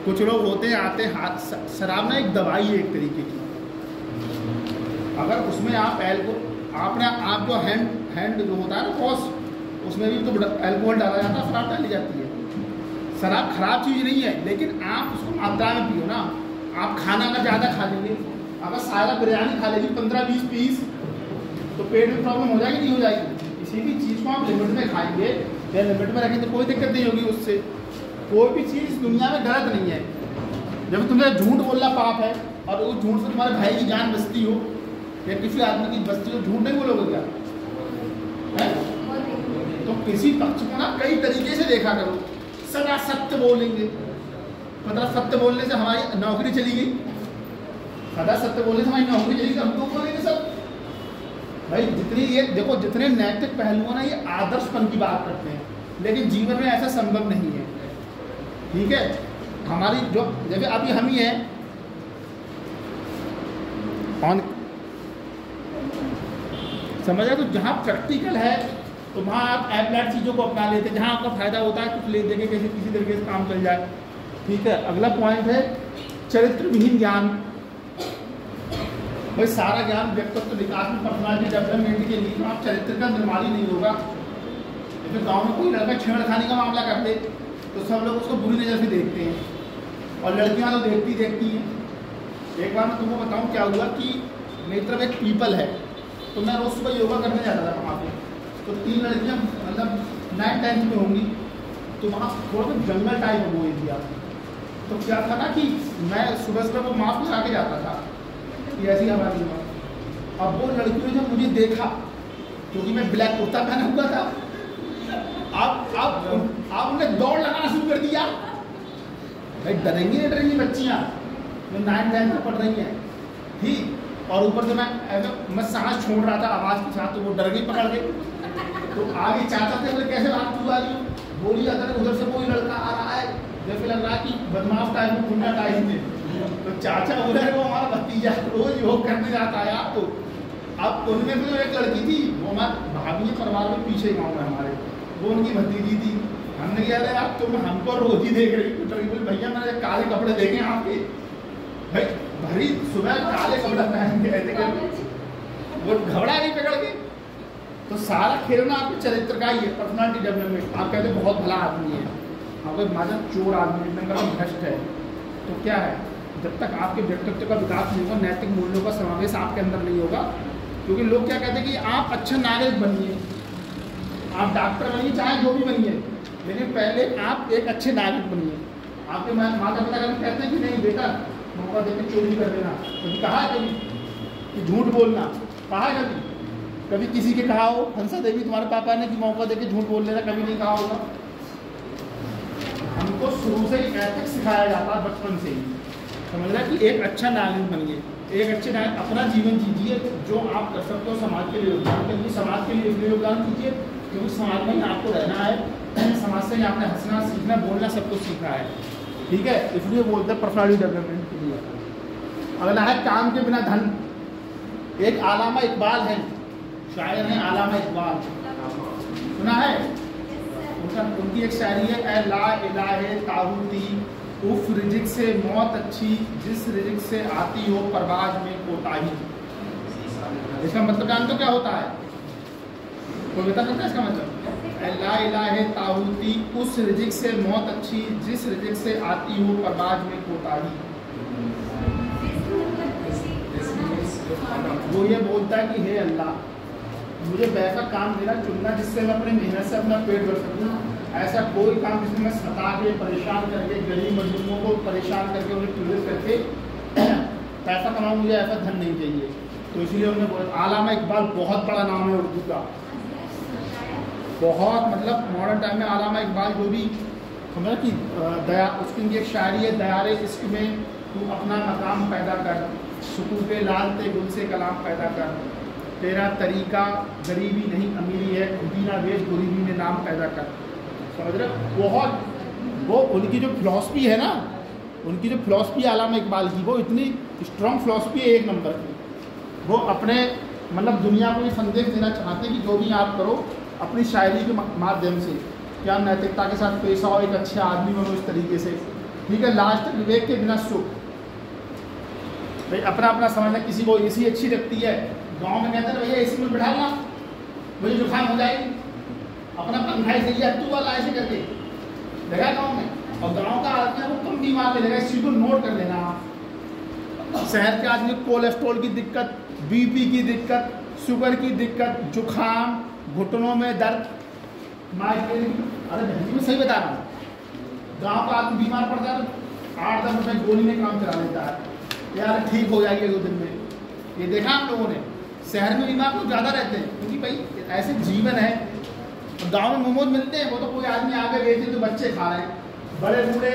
कुछ लोग होते हैं आते हाथ, शराब ना एक दवाई है एक तरीके की, अगर उसमें आप आपने आप जो हैंड जो होता है ना वॉश, उसमें भी तो एल्कोहल डाला जाता है, शराब डाली जाती है। शराब खराब चीज़ नहीं है, लेकिन आप उसको मात्रा में पियो ना। आप खाना अगर ज़्यादा खा लेंगे, अगर सारा बिरयानी खा लेगी 15-20 पीस, तो पेट में प्रॉब्लम हो जाएगी, नहीं हो जाएगी। किसी भी चीज़ को आप लिमिट में खाएंगे या लिमिट में रखेंगे तो कोई दिक्कत नहीं होगी उससे। कोई भी चीज़ दुनिया में गलत नहीं है। जब तुम्हें झूठ बोलना पाप है और उस झूठ से तुम्हारे भाई की जान बचती हो या किसी आदमी की बचती हो, झूठ नहीं बोलोगे क्या है? तो किसी पक्ष को ना कई तरीके से देखा करो, सदा सत्य बोलेंगे, मतलब सत्य बोलने से हमारी नौकरी चली गई, सदा सत्य बोलने से हमारी नौकरी चली गई, हम तो बोलेंगे सब भाई। जितनी ये देखो, जितने नैतिक पहलुओं ना ये आदर्शपन की बात करते हैं, लेकिन जीवन में ऐसा संभव नहीं है, ठीक है। हमारी जो जैसे अभी हम ही हैं ऑन समझ रहे, तो जहाँ प्रैक्टिकल है तो वहाँ आप एप्लाइड चीज़ों को अपना लेते हैं, जहाँ आपका फायदा होता है कुछ ले देंगे, किसी तरीके से काम चल जाए, ठीक है। अगला पॉइंट है चरित्र विहीन ज्ञान। भाई सारा ज्ञान व्यक्तित्व विकास में, पर्सनालिटी डेवलपमेंट के लिए आप चरित्र का निर्माण ही नहीं होगा। जैसे गाँव में कोई लड़का छेड़खानी का मामला करते तो सब लोग उसको बुरी नज़र से देखते हैं और लड़कियाँ तो देखती हैं। एक बार मैं तुमको बताऊँ क्या हुआ कि मेरी तरफ एक पीपल है, तो मैं रोज़ सुबह योगा करने जाता था वहाँ पे, तो 3 लड़कियाँ मतलब 9-10 में होंगी, तो वहाँ थोड़ा सा जंगल टाइप हो एरिया। तो क्या था ना कि मैं सुबह वो मास्क लगा के जाता था कि ऐसी हमारी हुआ। अब वो लड़कियों ने जब मुझे देखा, क्योंकि मैं ब्लैक कुर्ता पहना हुआ था, अब उन्हें दौड़ लगाना शुरू कर दिया। भाई डरेंगी बच्चियाँ जो 9-10 में पढ़ रही हैं, ठीक। और ऊपर से मैं सांस छोड़ रहा था आवाज़ के साथ, तो वो डर गई पकड़ के। तो आगे चाचा थे, बोले कैसे बात हुआ रही, बोली अगर उधर से कोई लड़का आ रहा है, जैसे लग रहा है कि बदमाश टाइप में, गुंडा टाइप में, तो चाचा उधर वो हमारा भतीजा रोज योग करने जाता है। आप तो अब उनमें से जो एक लड़की थी, वो हमारे भाभी परिवार में पीछे गाँव में हमारे, वो उनकी भतीजी थी। हमने कहा अरे आप तुम हमको रोज ही देख रही, बोले भैया मैंने काले कपड़े देखे आपके। भाई भरी सुबह काले कपड़ा पहन के ऐसे कर वो घबरा गई पकड़ के। तो सारा खेलना आपके चरित्र का ही है, पर्सनालिटी डेवलपमेंट। आप कहते बहुत भला आदमी है, आपको माजा चोर आदमी भ्रष्ट है, तो क्या है, जब तक आपके व्यक्तित्व का विकास नहीं होगा, नैतिक मूल्यों का समावेश आपके अंदर नहीं होगा। क्योंकि लोग क्या कहते हैं कि आप अच्छा नागरिक बनिए, आप डॉक्टर बनिए, चाहे जो भी बनिए, लेकिन पहले आप एक अच्छे नागरिक बनिए। आपके माता पिता कभी कहते हैं कि नहीं बेटा मौका देकर चोरी कर देना, कभी कहा है कभी कि झूठ बोलना, कहा है कभी किसी के कहा हो? हंसा देवी तुम्हारे पापा ने कि मौका देकर झूठ बोल लेना, कभी नहीं कहा होगा। हमको शुरू से ही एथिक्स सिखाया जाता है बचपन से ही, समझ रहे कि एक अच्छा नागरिक बनिए, एक अच्छे नागरिक अपना जीवन जीजिए, जो आप कर सकते हो समाज के लिए योगदान करिए, समाज के लिए इसलिए योगदान कीजिए क्योंकि समाज में ही आपको रहना है, समाज से ही आपने हंसना सीखना बोलना सब कुछ सीखा है, ठीक है। इसलिए बोलते हैं पर्सनालिटी डेवलपमेंट के लिए। अगला है काम के बिना धन। एक अल्लामा इकबाल है, शायर हैं अल्लामा इकबाल, सुना है? उनकी एक शायरी है, ए ला इलाहे ताहूती उफ रिजिक से मौत अच्छी, जिस रिजिक से आती हो परवाज में कोताही। इसका मतलब जान तो क्या होता है? कोई बता सकता है इसका मतलब? ए ला इलाहे ताहूती उस रिजिक से मौत अच्छी, जिस रिजिक से आती हो परवाज में कोताही। वो ये बोलता है कि हे अल्लाह, मुझे वैसा काम देना चुनना जिससे मैं अपनी मेहनत से अपना पेट भर सकूँ। ऐसा कोई काम जिसमें मैं सता के परेशान करके गरीब मजलूमों को परेशान करके उन्हें पीड़ित करके पैसा कमाऊँ, मुझे ऐसा धन नहीं चाहिए। तो इसलिए उन्होंने बोला, अल्लामा इकबाल बहुत बड़ा नाम है उर्दू का, बहुत मतलब मॉडर्न टाइम में अल्लामा इकबाल जो भी समझा कि दया, उसकी एक शायरी है, दयारे इश्क में तू अपना मकाम पैदा कर, सुकूके लाल ते गुल से कलाम पैदा कर, तेरा तरीका गरीबी नहीं अमीरी है, खुदी ना बेच गरीबी में नाम पैदा कर। समझ रहे? बहुत वो उनकी जो फिलॉसफी है ना, उनकी जो फिलॉसफी अल्लामा इकबाल की, वो इतनी स्ट्रॉन्ग फिलॉसफी है, एक नंबर की। वो अपने मतलब दुनिया को ये संदेश देना चाहते हैं कि जो भी आप करो अपनी शायरी के माध्यम से क्या नैतिकता के साथ पेश आओ, एक अच्छे आदमी बनो इस तरीके से, ठीक है। लास्ट विवेक के बिना सुख। भाई अपना अपना समझना, किसी को एसी अच्छी लगती है, गांव में कहते हैं भैया एसी में बिठा ला, मुझे जुकाम हो जाएगी, अपना पंखा ही सही है तू वाला ऐसे करके देखा गाँव में। और गाँव का आदमी को कम बीमार मिलेगा, इस चीज़ को नोट कर लेना। शहर के आदमी को कोलेस्ट्रॉल की दिक्कत, बीपी की दिक्कत, शुगर की दिक्कत, जुकाम, घुटनों में दर्द, माइग्रेन। अरे भैया मैं सही बता रहा हूँ, गाँव का आदमी बीमार पड़ता है तो 8-10 रुपये गोली में काम चला लेता है, यार ठीक हो जाएगी 2 दिन में। ये देखा हम लोगों ने। शहर में बीमार लोग ज़्यादा रहते हैं क्योंकि भाई ऐसे जीवन है। गांव में मोमोज मिलते हैं, वो तो कोई आदमी आके बेचे तो बच्चे खा रहे हैं, बड़े बूढ़े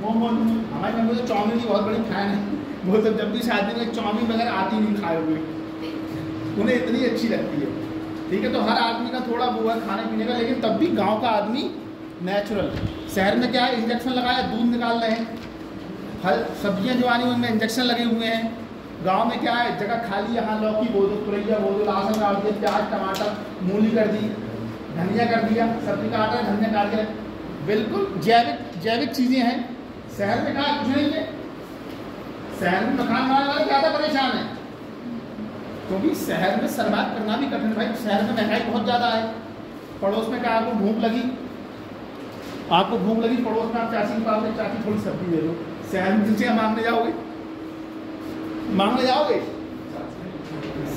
मोमोज। हमारे मम्मी तो चाउमीन की बहुत बड़ी फैन है, वो तो जब भी शादी में चाउमीन वगैरह आती नहीं खाए हुए, उन्हें इतनी अच्छी लगती है, ठीक है। तो हर आदमी का थोड़ा वो है खाने पीने का, लेकिन तब भी गाँव का आदमी नेचुरल। शहर में क्या है, इंजेक्शन लगाया दूध निकाल रहे हैं, फल सब्जियाँ जो आ रही हैं उनमें इंजेक्शन लगे हुए हैं। गांव में क्या है, जगह खाली, यहाँ लौकी बो दो, तुरैया बो दो, लहसुन काट दिया, प्याज टमाटर मूली कर दी, धनिया कर दिया, सब्जी काट रहे धनिया काट के, बिल्कुल जैविक चीज़ें हैं। शहर में कहा कुछ नहीं है। शहर में मकान बनाने वाले ज़्यादा परेशान है क्योंकि शहर में सर्वाइव करना भी कठिन। भाई शहर में महंगाई बहुत ज़्यादा है। पड़ोस में कहा आपको भूख लगी, पड़ोस में आप चाची के पास चाची थोड़ी सब्जी दे दो। शहर में जिनसे मांगने जाओगे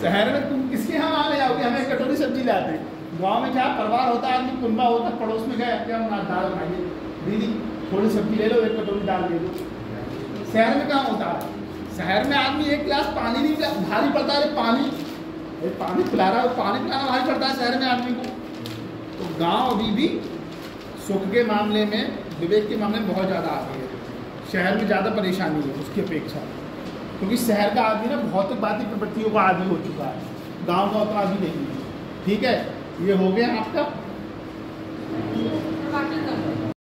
शहर में तुम किसके यहाँ मांगने जाओगे, हमें एक कटोरी सब्जी लाते हैं। गाँव में क्या परिवार होता है, आदमी कुनबा होता है, पड़ोस में गए क्या दाल बनाइए, दीदी थोड़ी सब्जी ले लो, एक कटोरी दाल दे दो। शहर में क्या होता है, शहर में आदमी एक गिलास पानी नहीं भारी पड़ता है, पानी पिला रहा है, पानी पिलाना भारी पड़ता है शहर में आदमी को। तो गाँव अभी भी सुख के मामले में, विवेक के मामले में बहुत ज़्यादा आगे है। शहर में ज़्यादा परेशानी है उसकी अपेक्षा, क्योंकि शहर का आदमी ना भौतिक बाती प्रवृत्तियों का आदि हो चुका है, गांव का उतना भी नहीं है, ठीक है। ये हो गया आपका